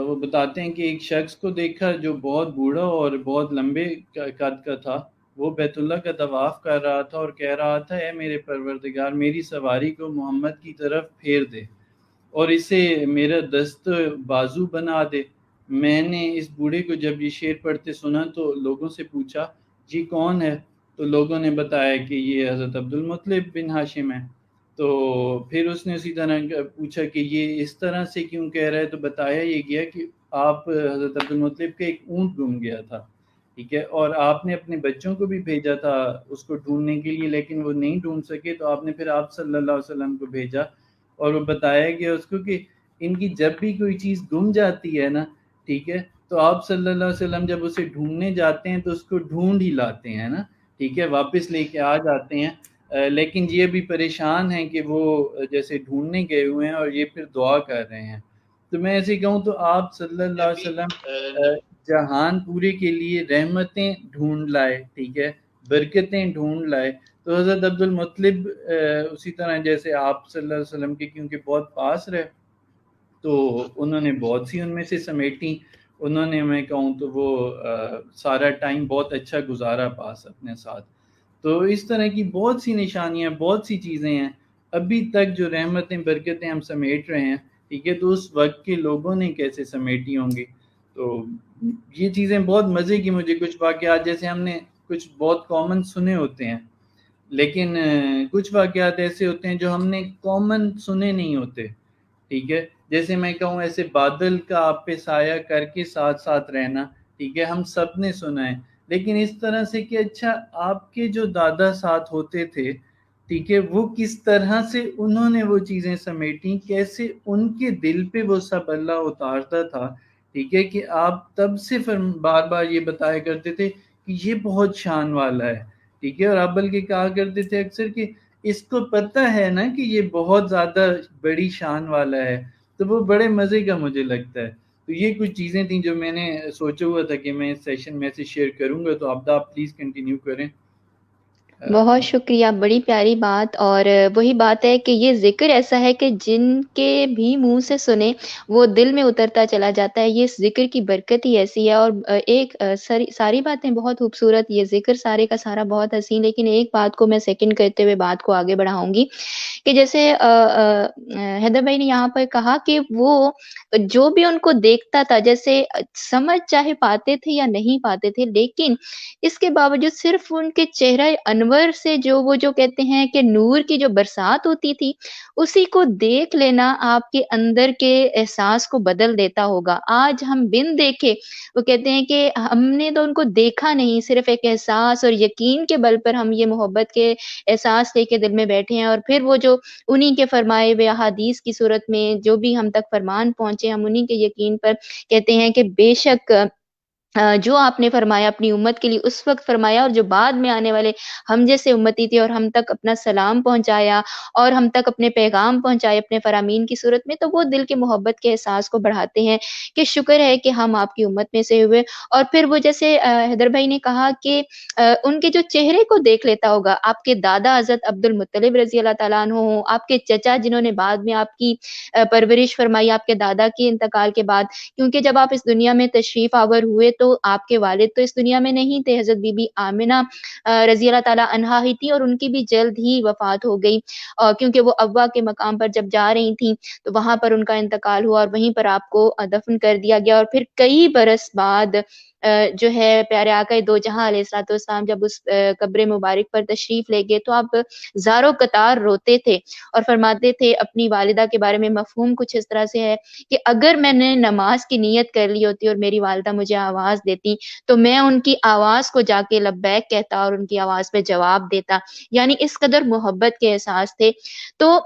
وہ بتاتے ہیں کہ ایک شخص کو دیکھا جو بہت بوڑھا اور بہت لمبے قد کا تھا، وہ بیت اللہ کا طواف کر رہا تھا اور کہہ رہا تھا اے میرے پروردگار میری سواری کو محمد کی طرف پھیر دے اور اسے میرا دست بازو بنا دے۔ میں نے اس بوڑھے کو جب یہ شعر پڑھتے سنا تو لوگوں سے پوچھا جی کون ہے، تو لوگوں نے بتایا کہ یہ حضرت عبد المطلب بن ہاشم ہے۔ تو پھر اس نے اسی طرح پوچھا کہ یہ اس طرح سے کیوں کہہ رہا ہے، تو بتایا یہ گیا کہ آپ حضرت عبد المطلب کا ایک اونٹ گم گیا تھا، ٹھیک ہے، اور آپ نے اپنے بچوں کو بھی بھیجا تھا اس کو ڈھونڈنے کے لیے، لیکن وہ نہیں ڈھونڈ سکے، تو آپ نے پھر آپ صلی اللہ علیہ وسلم کو بھیجا، اور وہ بتایا گیا اس کو کہ ان کی جب بھی کوئی چیز گم جاتی ہے نا، ٹھیک ہے، تو آپ صلی اللہ علیہ وسلم جب اسے ڈھونڈنے جاتے ہیں تو اس کو ڈھونڈ ہی لاتے ہیں نا، ٹھیک ہے، واپس لے کے آ جاتے ہیں، لیکن یہ بھی پریشان ہیں کہ وہ جیسے ڈھونڈنے گئے ہوئے ہیں اور یہ پھر دعا کر رہے ہیں۔ تو میں ایسے کہوں تو آپ صلی اللہ علیہ وسلم جہان پورے کے لیے رحمتیں ڈھونڈ لائے، ٹھیک ہے، برکتیں ڈھونڈ لائے۔ تو حضرت عبد المطلب اسی طرح جیسے آپ صلی اللہ علیہ وسلم کے کیونکہ بہت پاس رہے تو انہوں نے بہت سی ان میں سے سمیٹیں، انہوں نے میں کہوں تو وہ سارا ٹائم بہت اچھا گزارا پاس اپنے ساتھ۔ تو اس طرح کی بہت سی نشانیاں، بہت سی چیزیں ہیں ابھی تک جو رحمتیں برکتیں ہم سمیٹ رہے ہیں، ٹھیک ہے، تو اس وقت کے لوگوں نے کیسے سمیٹی ہوں گی۔ تو یہ چیزیں بہت مزے کی، مجھے کچھ واقعات جیسے ہم نے کچھ بہت کامن سنے ہوتے ہیں، لیکن کچھ واقعات ایسے ہوتے ہیں جو ہم نے کامن سنے نہیں ہوتے، ٹھیک ہے، جیسے میں کہوں ایسے بادل کا آپ پہ سایہ کر کے ساتھ ساتھ رہنا، ٹھیک ہے، ہم سب نے سنا ہے، لیکن اس طرح سے کہ اچھا آپ کے جو دادا ساتھ ہوتے تھے، ٹھیک ہے، وہ کس طرح سے انہوں نے وہ چیزیں سمیٹیں، کیسے ان کے دل پہ وہ سب اللہ اتارتا تھا، ٹھیک ہے، کہ آپ تب سے بار بار یہ بتایا کرتے تھے کہ یہ بہت شان والا ہے، ٹھیک ہے، اور آپ بلکہ کہا کرتے تھے اکثر کہ اس کو پتہ ہے نا کہ یہ بہت زیادہ بڑی شان والا ہے، تو وہ بڑے مزے کا مجھے لگتا ہے۔ تو یہ کچھ چیزیں تھیں جو میں نے سوچا ہوا تھا کہ میں اس سیشن میں سے شیئر کروں گا، تو آپ پلیز کنٹینیو کریں۔ بہت شکریہ، بڑی پیاری بات، اور وہی بات ہے کہ یہ ذکر ایسا ہے کہ جن کے بھی منہ سے سنے وہ دل میں اترتا چلا جاتا ہے، یہ ذکر کی برکت ہی ایسی ہے، اور ایک ساری باتیں بہت خوبصورت، یہ ذکر سارے کا سارا بہت حسین، لیکن ایک بات کو میں سیکنڈ کرتے ہوئے بات کو آگے بڑھاؤں گی کہ جیسے حیدر بھائی نے یہاں پر کہا کہ وہ جو بھی ان کو دیکھتا تھا، جیسے سمجھ چاہے پاتے تھے یا نہیں پاتے تھے، لیکن اس کے باوجود صرف ان کے چہرہ انور انور سے جو کہتے ہیں کہ نور کی جو برسات ہوتی تھی، اسی کو دیکھ لینا آپ کے اندر کے احساس کو بدل دیتا ہوگا۔ آج ہم بن دیکھے، وہ کہتے ہیں کہ ہم نے تو ان کو دیکھا نہیں، صرف ایک احساس اور یقین کے بل پر ہم یہ محبت کے احساس لے کے دل میں بیٹھے ہیں، اور پھر وہ جو انہی کے فرمائے ہوئے احادیث کی صورت میں جو بھی ہم تک فرمان پہنچے، ہم انہی کے یقین پر کہتے ہیں کہ بے شک جو آپ نے فرمایا اپنی امت کے لیے اس وقت فرمایا، اور جو بعد میں آنے والے ہم جیسے امتی تھے اور ہم تک اپنا سلام پہنچایا اور ہم تک اپنے پیغام پہنچائے اپنے فرامین کی صورت میں، تو وہ دل کے محبت کے احساس کو بڑھاتے ہیں کہ شکر ہے کہ ہم آپ کی امت میں سے ہوئے۔ اور پھر وہ جیسے حیدر بھائی نے کہا کہ ان کے جو چہرے کو دیکھ لیتا ہوگا، آپ کے دادا حضرت عبد المطلب رضی اللہ تعالیٰ عنہ ہوں، آپ کے چچا جنہوں نے بعد میں آپ کی پرورش فرمائی آپ کے دادا کے انتقال کے بعد، کیونکہ جب آپ اس دنیا میں تشریف آور ہوئے تو آپ کے والد تو اس دنیا میں نہیں تھے، حضرت بی بی آمنہ رضی اللہ تعالیٰ عنہا ہی تھی، اور ان کی بھی جلد ہی وفات ہو گئی، کیونکہ وہ ابا کے مقام پر جب جا رہی تھیں تو وہاں پر ان کا انتقال ہوا اور وہیں پر آپ کو دفن کر دیا گیا۔ اور پھر کئی برس بعد جو ہے پیارے آقا دو جہاں علیہ الصلوۃ والسلام جب اس قبر مبارک پر تشریف لے گئے تو آپ زارو قطار روتے تھے اور فرماتے تھے اپنی والدہ کے بارے میں، مفہوم کچھ اس طرح سے ہے کہ اگر میں نے نماز کی نیت کر لی ہوتی اور میری والدہ مجھے آواز دیتی تو میں ان کی آواز کو جا کے لبیک کہتا اور ان کی آواز پہ جواب دیتا، یعنی اس قدر محبت کے احساس تھے۔ تو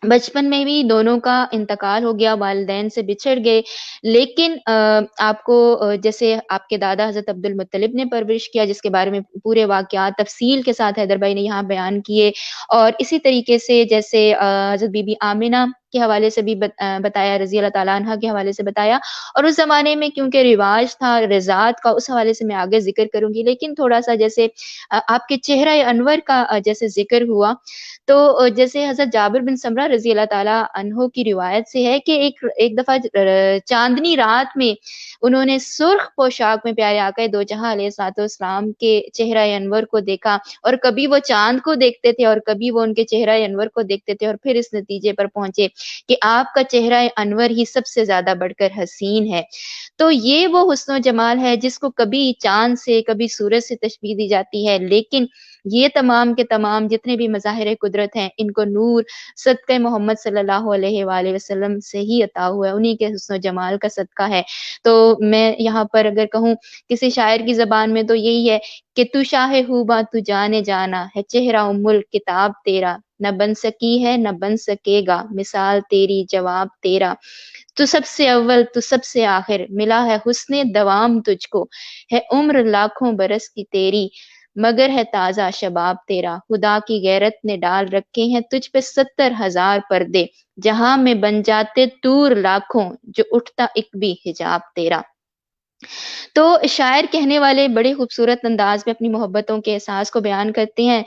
بچپن میں بھی دونوں کا انتقال ہو گیا، والدین سے بچھڑ گئے، لیکن آپ کو جیسے آپ کے دادا حضرت عبد المطلب نے پرورش کیا، جس کے بارے میں پورے واقعات تفصیل کے ساتھ حیدر بھائی نے یہاں بیان کیے، اور اسی طریقے سے جیسے حضرت بی بی آمنہ کے حوالے سے بھی بتایا، رضی اللہ تعالیٰ عنہ کے حوالے سے بتایا، اور اس زمانے میں کیونکہ رواج تھا رضاعت کا، اس حوالے سے میں آگے ذکر کروں گی، لیکن تھوڑا سا جیسے آپ کے چہرہ انور کا جیسے ذکر ہوا، تو جیسے حضرت جابر بن سمرہ رضی اللہ تعالیٰ عنہ کی روایت سے ہے کہ ایک دفعہ چاندنی رات میں انہوں نے سرخ پوشاک میں پیارے آقا دو جہاں علیہ الصلوۃ والسلام کے چہرہ انور کو دیکھا، اور کبھی وہ چاند کو دیکھتے تھے اور کبھی وہ ان کے چہرہ انور کو دیکھتے تھے، اور پھر اس نتیجے پر پہنچے کہ آپ کا چہرہ انور ہی سب سے زیادہ بڑھ کر حسین ہے۔ تو یہ وہ حسن و جمال ہے جس کو کبھی چاند سے کبھی سورج سے تشبیہ دی جاتی ہے، لیکن یہ تمام کے تمام جتنے بھی مظاہر قدرت ہیں ان کو نور صدقہ محمد صلی اللہ علیہ وآلہ وسلم سے ہی عطا ہوا ہے، انہی کے حسن و جمال کا صدقہ ہے۔ تو میں یہاں پر اگر کہوں کسی شاعر کی زبان میں تو یہی ہے کہ تو شاہ خوباں تو جانے جانا ہے، چہرہ ام الکتاب تیرا، نہ بن سکی ہے نہ بن سکے گا مثال تیری جواب تیرا، تو سب سے اول تو سب سے آخر، ملا ہے حسن دوام تجھ کو، ہے عمر لاکھوں برس کی تیری، مگر ہے تازہ شباب تیرا، خدا کی غیرت نے ڈال رکھے ہیں تجھ پہ 70,000 پردے، جہاں میں بن جاتے طور لاکھوں، جو اٹھتا ایک بھی حجاب تیرا۔ تو شاعر کہنے والے بڑے خوبصورت انداز میں اپنی محبتوں کے احساس کو بیان کرتے ہیں،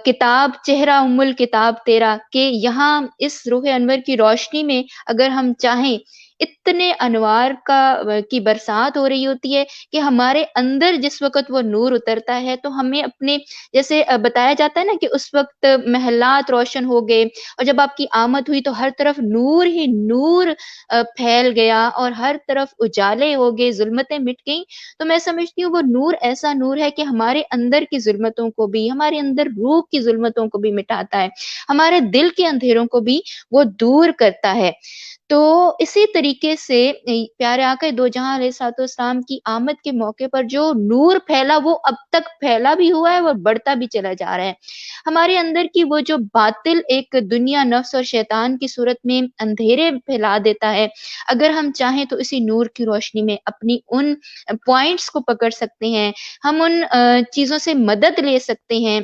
کتاب چہرہ ام الکتاب تیرا، کہ یہاں اس روح انور کی روشنی میں اگر ہم چاہیں اتنے انوار کی برسات ہو رہی ہوتی ہے کہ ہمارے اندر جس وقت وہ نور اترتا ہے تو ہمیں اپنے جیسے بتایا جاتا ہے نا کہ اس وقت محلات روشن ہو گئے، اور جب آپ کی آمد ہوئی تو ہر طرف نور ہی نور پھیل گیا اور ہر طرف اجالے ہو گئے، ظلمتیں مٹ گئیں، تو میں سمجھتی ہوں وہ نور ایسا نور ہے کہ ہمارے اندر کی ظلمتوں کو بھی، ہمارے اندر روح کی ظلمتوں کو بھی مٹاتا ہے، ہمارے دل کے اندھیروں کو بھی وہ دور کرتا ہے۔ تو اسی طریقے سے پیارے آقا دو جہاں علیہ الصلوۃ والسلام کی آمد کے موقع پر جو نور پھیلا وہ اب تک پھیلا بھی ہوا ہے، وہ بڑھتا بھی چلا جا رہا ہے۔ ہمارے اندر کی وہ جو باطل ایک دنیا نفس اور شیطان کی صورت میں اندھیرے پھیلا دیتا ہے، اگر ہم چاہیں تو اسی نور کی روشنی میں اپنی ان پوائنٹس کو پکڑ سکتے ہیں، ہم ان چیزوں سے مدد لے سکتے ہیں،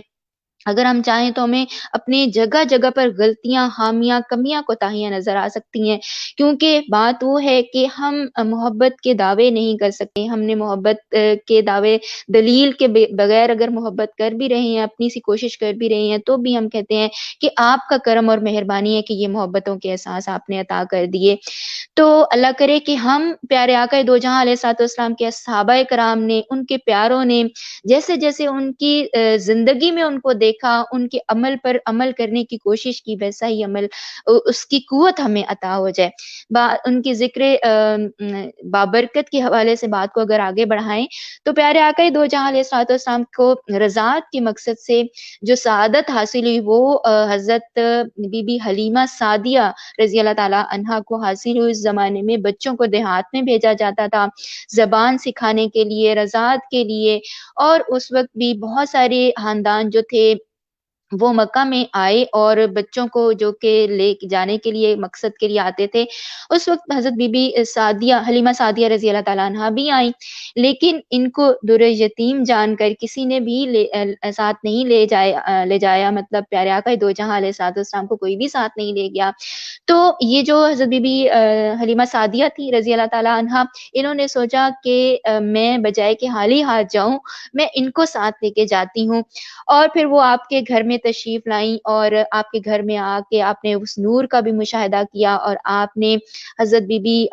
اگر ہم چاہیں تو ہمیں اپنی جگہ جگہ پر غلطیاں، خامیاں، کمیاں، کوتاہیاں نظر آ سکتی ہیں، کیونکہ بات وہ ہے کہ ہم محبت کے دعوے نہیں کر سکتے، ہم نے محبت کے دعوے دلیل کے بغیر اگر محبت کر بھی رہے ہیں، اپنی سی کوشش کر بھی رہے ہیں، تو بھی ہم کہتے ہیں کہ آپ کا کرم اور مہربانی ہے کہ یہ محبتوں کے احساس آپ نے عطا کر دیے۔ تو اللہ کرے کہ ہم پیارے آقا دو جہاں علیہ الصلوۃ والسلام کے صحابہ کرام نے، ان کے پیاروں نے جیسے جیسے ان کی زندگی میں ان کو دیکھا دیکھا, ان کے عمل پر عمل کرنے کی کوشش کی, ویسا ہی عمل اس کی قوت ہمیں عطا ہو جائے. ان کی ذکر بابرکت کے حوالے سے بات کو اگر آگے بڑھائیں تو پیارے آقا دو جہاں علیہ الصلوۃ والسلام کو رضاعت کے مقصد سے جو سعادت حاصل ہوئی وہ حضرت بی بی حلیمہ سعدیہ رضی اللہ تعالی عنہا کو حاصل ہوئی. اس زمانے میں بچوں کو دیہات میں بھیجا جاتا تھا زبان سکھانے کے لیے, رضاعت کے لیے, اور اس وقت بھی بہت سارے خاندان جو تھے وہ مکہ میں آئے اور بچوں کو جو کہ لے جانے کے لیے مقصد کے لیے آتے تھے. اس وقت حضرت بی بی سعدیہ حلیمہ سعدیہ رضی اللہ تعالیٰ عنہا بھی آئیں, لیکن ان کو در یتیم جان کر کسی نے بھی ساتھ نہیں لے جایا, مطلب پیارے آقا دو جہاں علیہ الصلوۃ والسلام کو کوئی بھی ساتھ نہیں لے گیا. تو یہ جو حضرت بی بی حلیمہ سعدیہ تھی رضی اللہ تعالیٰ عنہا, انہوں نے سوچا کہ میں بجائے کہ خالی ہاتھ جاؤں, میں ان کو ساتھ لے کے جاتی ہوں. اور پھر وہ آپ کے گھر میں تشریف لائیں اور آپ کے گھر میں آ کے آپ نے اس نور کا بھی مشاہدہ کیا, اور آپ نے حضرت بی بی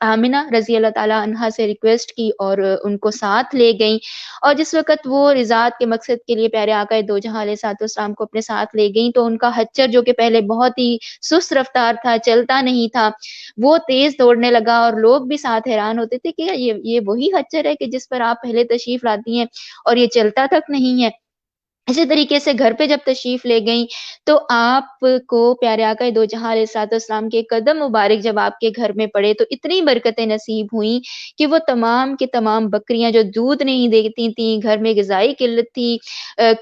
آمنہ رضی اللہ تعالیٰ عنہا سے ریکویسٹ کی اور ان کو ساتھ لے گئیں. اور جس وقت وہ رضاعت کے مقصد کے لیے پیارے آقا دو جہاں علیہ الصلوۃ والسلام کو اپنے ساتھ لے گئیں تو ان کا خچر جو کہ پہلے بہت ہی سست رفتار تھا, چلتا نہیں تھا, وہ تیز دوڑنے لگا, اور لوگ بھی ساتھ حیران ہوتے تھے کہ یہ وہی خچر ہے کہ جس پر آپ پہلے تشریف لاتی ہیں اور یہ چلتا تک نہیں ہے. اسی طریقے سے گھر پہ جب تشریف لے گئیں تو آپ کو پیارے آقا دو جہاں علیہ الصلوۃ والسلام کے قدم مبارک جب آپ کے گھر میں پڑے تو اتنی برکتیں نصیب ہوئیں کہ وہ تمام کی تمام بکریاں جو دودھ نہیں دیتی تھیں, گھر میں غذائی قلت تھی,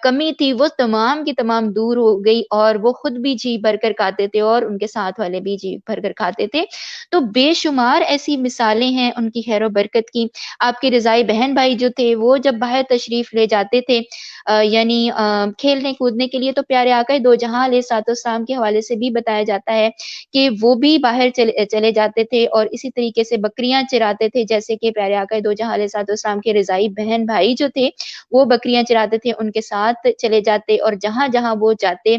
کمی تھی, وہ تمام کی تمام دور ہو گئی, اور وہ خود بھی جی بھر کر کھاتے تھے اور ان کے ساتھ والے بھی جی بھر کر کھاتے تھے. تو بے شمار ایسی مثالیں ہیں ان کی خیر و برکت کی. آپ کے رضائی بہن بھائی جو تھے وہ جب باہر تشریف لے جاتے تھے یعنی کھیلنے کودنے کے لیے, تو پیارے آقا دو جہاں علیہ الصلوۃ والسلام کے حوالے سے بھی بتایا جاتا ہے کہ وہ بھی باہر چلے جاتے تھے اور اسی طریقے سے بکریاں چراتے تھے, جیسے کہ پیارے آقا دو جہاں علیہ الصلوۃ والسلام کے رضائی بہن بھائی جو تھے وہ بکریاں چراتے تھے, ان کے ساتھ چلے جاتے, اور جہاں جہاں وہ جاتے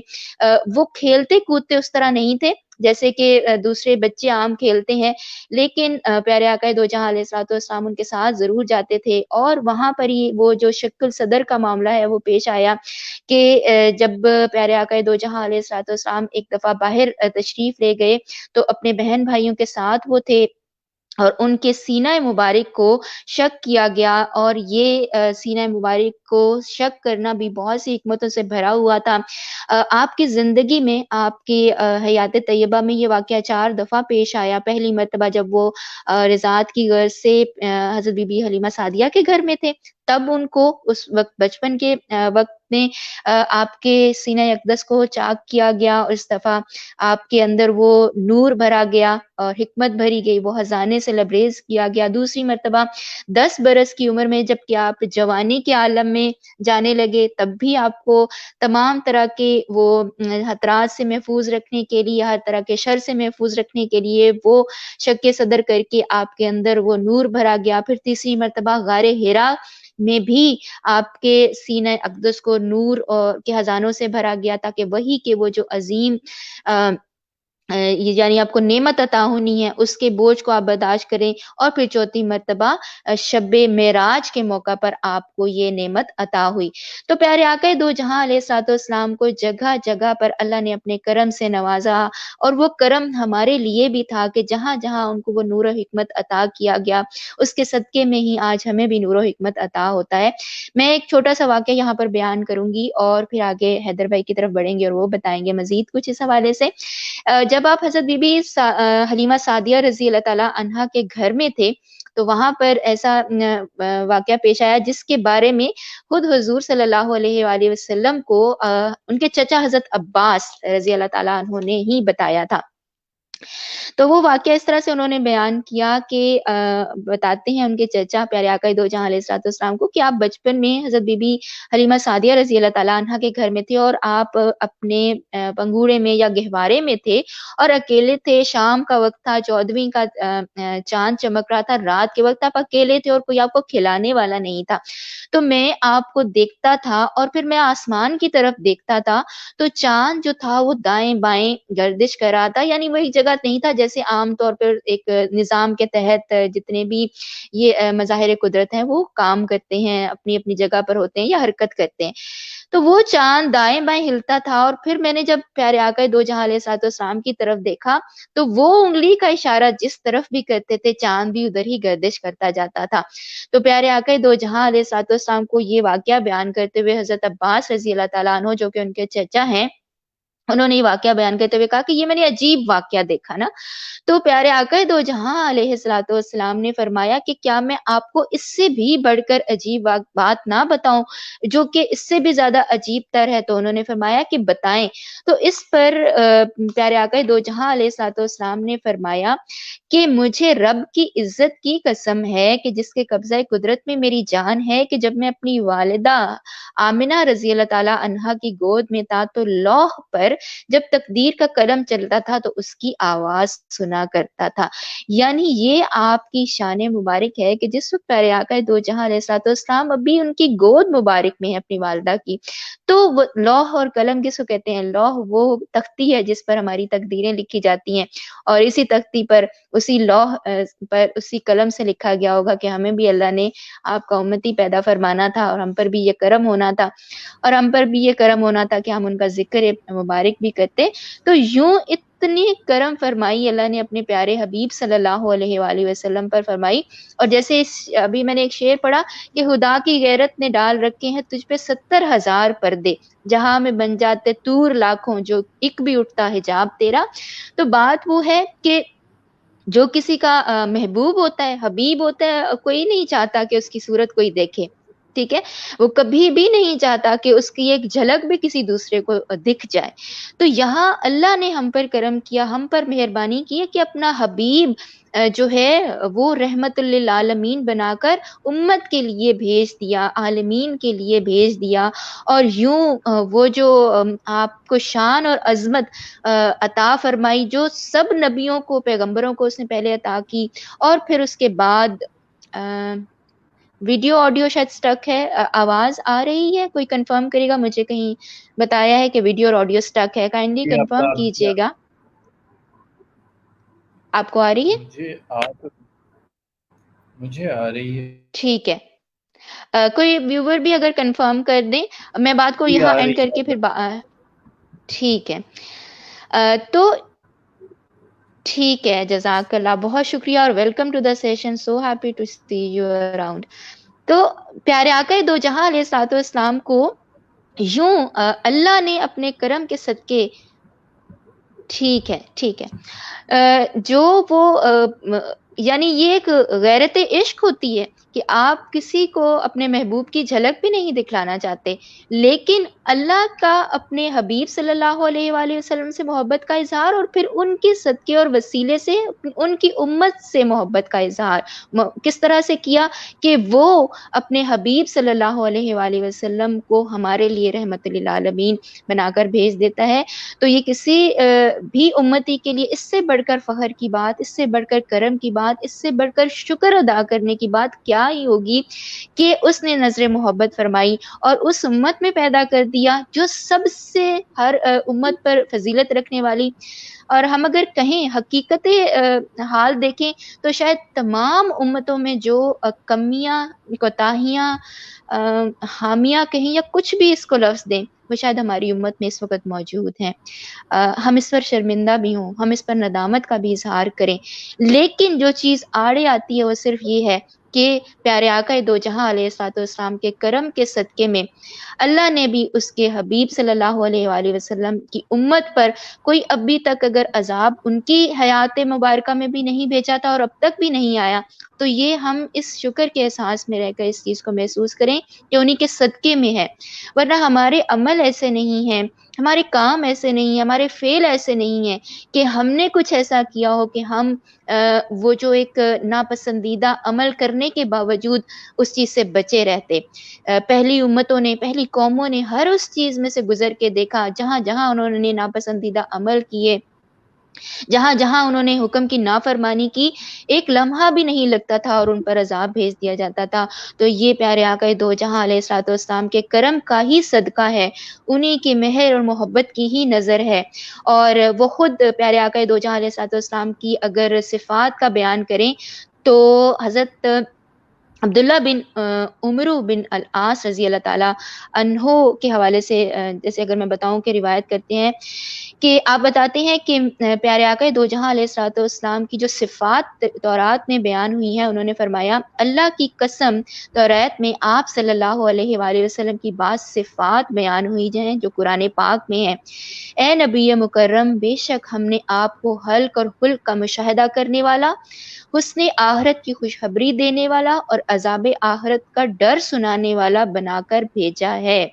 وہ کھیلتے کودتے اس طرح نہیں تھے جیسے کہ دوسرے بچے عام کھیلتے ہیں, لیکن پیارے آقا دو جہاں علیہ الصلوۃ والسلام ان کے ساتھ ضرور جاتے تھے. اور وہاں پر ہی وہ جو شق الصدر کا معاملہ ہے وہ پیش آیا کہ جب پیارے آقا دو جہاں علیہ الصلوۃ والسلام ایک دفعہ باہر تشریف لے گئے تو اپنے بہن بھائیوں کے ساتھ وہ تھے, اور ان کے سینہ مبارک کو شک کیا گیا, اور یہ سینہ مبارک کو شک کرنا بھی بہت سی حکمتوں سے بھرا ہوا تھا. آپ کی زندگی میں, آپ کی حیات طیبہ میں یہ واقعہ 4 دفعہ پیش آیا. پہلی مرتبہ جب وہ رضاعت کی غرض سے حضرت بی بی حلیمہ سعدیہ کے گھر میں تھے, تب ان کو اس وقت بچپن کے وقت میں آپ کے سینہ اقدس کو چاک کیا گیا, اور اس دفعہ آپ کے اندر وہ نور بھرا گیا اور حکمت بھری گئی, وہ خزانے سے لبریز کیا گیا. دوسری مرتبہ 10 برس کی عمر میں جب کہ آپ جوانی کے عالم میں جانے لگے, تب بھی آپ کو تمام طرح کے وہ خطرات سے محفوظ رکھنے کے لیے, ہر طرح کے شر سے محفوظ رکھنے کے لیے وہ شق صدر کر کے آپ کے اندر وہ نور بھرا گیا. پھر تیسری مرتبہ غار حرا میں بھی آپ کے سینہ اقدس کو نور کے خزانوں سے بھرا گیا, تاکہ وہی کہ وہ جو عظیم یعنی آپ کو نعمت عطا ہونی ہے اس کے بوجھ کو آپ برداشت کریں. اور پھر چوتھی مرتبہ شب معراج کے موقع پر آپ کو یہ نعمت عطا ہوئی. تو پیارے آقا دو جہاں علیہ الصلوۃ والسلام کو جگہ جگہ پر اللہ نے اپنے کرم سے نوازا, اور وہ کرم ہمارے لیے بھی تھا کہ جہاں جہاں ان کو وہ نور و حکمت عطا کیا گیا, اس کے صدقے میں ہی آج ہمیں بھی نور و حکمت عطا ہوتا ہے. میں ایک چھوٹا سا واقعہ یہاں پر بیان کروں گی اور پھر آگے حیدر بھائی کی طرف بڑھیں گے اور وہ بتائیں گے مزید کچھ اس حوالے سے. جب آپ حضرت بی بی حلیمہ سعدیہ رضی اللہ تعالی عنہا کے گھر میں تھے تو وہاں پر ایسا واقعہ پیش آیا جس کے بارے میں خود حضور صلی اللہ علیہ وآلہ وسلم کو ان کے چچا حضرت عباس رضی اللہ تعالی عنہ نے ہی بتایا تھا. تو وہ واقعہ اس طرح سے انہوں نے بیان کیا کہ بتاتے ہیں ان کے چچا پیارے آقا دو جہاں علیہ الصلوۃ والسلام کو کہ آپ بچپن میں حضرت بی بی حلیمہ سعدیہ رضی اللہ تعالی عنہا کے گھر میں تھے, اور آپ اپنے پنگوڑے میں یا گہوارے میں تھے اور اکیلے تھے. شام کا وقت تھا, 14ویں کا چاند چمک رہا تھا, رات کے وقت آپ اکیلے تھے اور کوئی آپ کو کھلانے والا نہیں تھا. تو میں آپ کو دیکھتا تھا اور پھر میں آسمان کی طرف دیکھتا تھا تو چاند جو تھا وہ دائیں بائیں گردش کر رہا تھا, یعنی وہی جگہ نہیں تھا جیسے عام طور پر ایک نظام کے تحت جتنے بھی یہ مظاہر قدرت ہیں وہ کام کرتے ہیں, اپنی اپنی جگہ پر ہوتے ہیں یا حرکت کرتے ہیں. تو وہ چاند دائیں بائیں ہلتا تھا، اور پھر میں نے جب پیارے آقا دو جہاں علیہ الصلوۃ والسلام کی طرف دیکھا تو وہ انگلی کا اشارہ جس طرف بھی کرتے تھے چاند بھی ادھر ہی گردش کرتا جاتا تھا۔ تو پیارے آقا دو جہاں علیہ الصلوۃ والسلام کو یہ واقعہ بیان کرتے ہوئے حضرت عباس رضی اللہ تعالیٰ عنہ جو کہ ان کے چچا ہیں، انہوں نے یہ واقعہ بیان کرتے ہوئے کہا کہ یہ میں نے عجیب واقعہ دیکھا نا۔ تو پیارے آقا دو جہاں علیہ الصلوۃ والسلام نے فرمایا کہ کیا میں آپ کو اس سے بھی بڑھ کر عجیب بات نہ بتاؤں جو کہ اس سے بھی زیادہ عجیب تر ہے؟ تو انہوں نے فرمایا کہ بتائیں۔ تو اس پر پیارے آقا دو جہاں علیہ الصلوۃ والسلام نے فرمایا کہ مجھے رب کی عزت کی قسم ہے کہ جس کے قبضہ قدرت میں میری جان ہے کہ جب میں اپنی والدہ آمنہ رضی اللہ تعالی عنہا کی گود میں تھا تو لوح پر جب تقدیر کا قلم چلتا تھا تو اس کی آواز سنا کرتا تھا۔ یعنی یہ آپ کی شان مبارک ہے کہ جس وقت پیارے آقا دو جہاں علیہ الصلوۃ والسلام ابھی ان کی گود مبارک میں ہے اپنی والدہ کی، تو وہ لوح اور قلم کس کو کہتے ہیں؟ لوح وہ تختی ہے جس پر ہماری تقدیریں لکھی جاتی ہیں، اور اسی تختی پر اسی لوح پر اسی قلم سے لکھا گیا ہوگا کہ ہمیں بھی اللہ نے آپ کا امتی پیدا فرمانا تھا، اور ہم پر بھی یہ کرم ہونا تھا، اور ہم پر بھی یہ کرم ہونا تھا کہ ہم ان کا ذکر مبارک بھی کرتے۔ تو یوں اتنی کرم فرمائی اللہ نے اپنے پیارے حبیب صلی اللہ علیہ وآلہ وسلم پر فرمائی۔ اور جیسے ابھی میں نے ایک شعر پڑھا کہ خدا کی غیرت نے ڈال رکھے ہیں تجھ پہ 70,000 پردے، جہاں میں بن جاتے طور لاکھوں جو ایک بھی اٹھتا حجاب تیرا۔ تو بات وہ ہے کہ جو کسی کا محبوب ہوتا ہے، حبیب ہوتا ہے، کوئی نہیں چاہتا کہ اس کی صورت کوئی دیکھے، ٹھیک ہے، وہ کبھی بھی نہیں چاہتا کہ اس کی ایک جھلک بھی کسی دوسرے کو دکھ جائے۔ تو یہاں اللہ نے ہم پر کرم کیا، ہم پر مہربانی کی ہے کہ اپنا حبیب جو ہے وہ رحمت للعالمین بنا کر امت کے لیے بھیج دیا، عالمین کے لیے بھیج دیا، اور یوں وہ جو آپ کو شان اور عظمت عطا فرمائی جو سب نبیوں کو، پیغمبروں کو اس نے پہلے عطا کی، اور پھر اس کے بعد ویڈیو آڈیو شاید سٹک ہے، آواز آ رہی ہے؟ کوئی کنفرم کرے گا؟ مجھے کہیں بتایا ہے کہ ویڈیو اور آڈیو سٹک ہے، کائنڈلی کنفرم کیجئے گا۔ آپ کو آ رہی ہے؟ مجھے آ رہی ہے۔ ٹھیک ہے، کوئی ویور بھی اگر کنفرم کر دیں، میں بات کو یہاں اینڈ کر کے پھر ٹھیک ہے، تو ٹھیک ہے، جزاک اللہ، بہت شکریہ اور welcome to the session, so happy to see you around. تو پیارے آقا دو جہاں علیہ الصلوۃ والسلام کو یوں اللہ نے اپنے کرم کے صدقے، ٹھیک ہے، جو وہ یعنی یہ ایک غیرت عشق ہوتی ہے کہ آپ کسی کو اپنے محبوب کی جھلک بھی نہیں دکھلانا چاہتے، لیکن اللہ کا اپنے حبیب صلی اللہ علیہ وآلہ وسلم سے محبت کا اظہار، اور پھر ان کے صدقے اور وسیلے سے ان کی امت سے محبت کا اظہار کس طرح سے کیا کہ وہ اپنے حبیب صلی اللہ علیہ وآلہ وسلم کو ہمارے لیے رحمت للعالمین بنا کر بھیج دیتا ہے۔ تو یہ کسی بھی امتی کے لیے اس سے بڑھ کر فخر کی بات، اس سے بڑھ کر کرم کی بات، اس سے بڑھ کر شکر ادا کرنے کی بات کیا ہی ہوگی کہ اس نے نظر محبت فرمائی اور اس امت میں پیدا کر دیا جو سب سے ہر امت پر فضیلت رکھنے والی۔ اور ہم اگر کہیں حقیقت حال دیکھیں تو شاید تمام امتوں میں جو کمیاں، کوتاہیاں، خامیاں کہیں یا کچھ بھی اس کو لفظ دیں، وہ شاید ہماری امت میں اس وقت موجود ہیں۔ ہم اس پر شرمندہ بھی ہوں، ہم اس پر ندامت کا بھی اظہار کریں، لیکن جو چیز آڑے آتی ہے وہ صرف یہ ہے کہ پیارے آقا دو جہاں علیہ الصلوۃ والسلام کے کرم کے صدقے میں اللہ نے بھی اس کے حبیب صلی اللہ علیہ وآلہ وسلم کی امت پر کوئی ابھی تک اگر عذاب ان کی حیات مبارکہ میں بھی نہیں بھیجا تھا اور اب تک بھی نہیں آیا، تو یہ ہم اس شکر کے احساس میں رہ کر اس چیز کو محسوس کریں کہ انہی کے صدقے میں ہے، ورنہ ہمارے عمل ایسے نہیں ہیں، ہمارے کام ایسے نہیں ہیں، ہمارے فعل ایسے نہیں ہیں کہ ہم نے کچھ ایسا کیا ہو کہ ہم وہ جو ایک ناپسندیدہ عمل کرنے کے باوجود اس چیز سے بچے رہتے۔ پہلی امتوں نے، پہلی قوموں نے ہر اس چیز میں سے گزر کے دیکھا، جہاں جہاں انہوں نے ناپسندیدہ عمل کیے، جہاں جہاں انہوں نے حکم کی نافرمانی کی، ایک لمحہ بھی نہیں لگتا تھا اور ان پر عذاب بھیج دیا جاتا تھا۔ تو یہ پیارے آقا دو جہاں علیہ الصلوۃ والسلام کے کرم کا ہی صدقہ ہے، انہی کی مہر اور محبت کی ہی نظر ہے۔ اور وہ خود پیارے آقا دو جہاں علیہ الصلوۃ والسلام کی اگر صفات کا بیان کریں تو حضرت عبداللہ بن عمرو بن العاص رضی اللہ تعالیٰ عنہ کے حوالے سے جیسے اگر میں بتاؤں کہ روایت کرتے ہیں کہ آپ بتاتے ہیں کہ پیارے آقا دو جہاں علیہ الصلوۃ والسلام کی جو صفات تورات میں بیان ہوئی ہیں، انہوں نے فرمایا اللہ کی قسم تورات میں آپ صلی اللہ علیہ وآلہ وسلم کی بعض صفات بیان ہوئی ہیں جو قرآن پاک میں ہیں۔ اے نبی مکرم، بے شک ہم نے آپ کو حلق اور خلق کا مشاہدہ کرنے والا، حسن آخرت کی خوشخبری دینے والا اور عذاب آخرت کا ڈر سنانے والا بنا کر بھیجا ہے،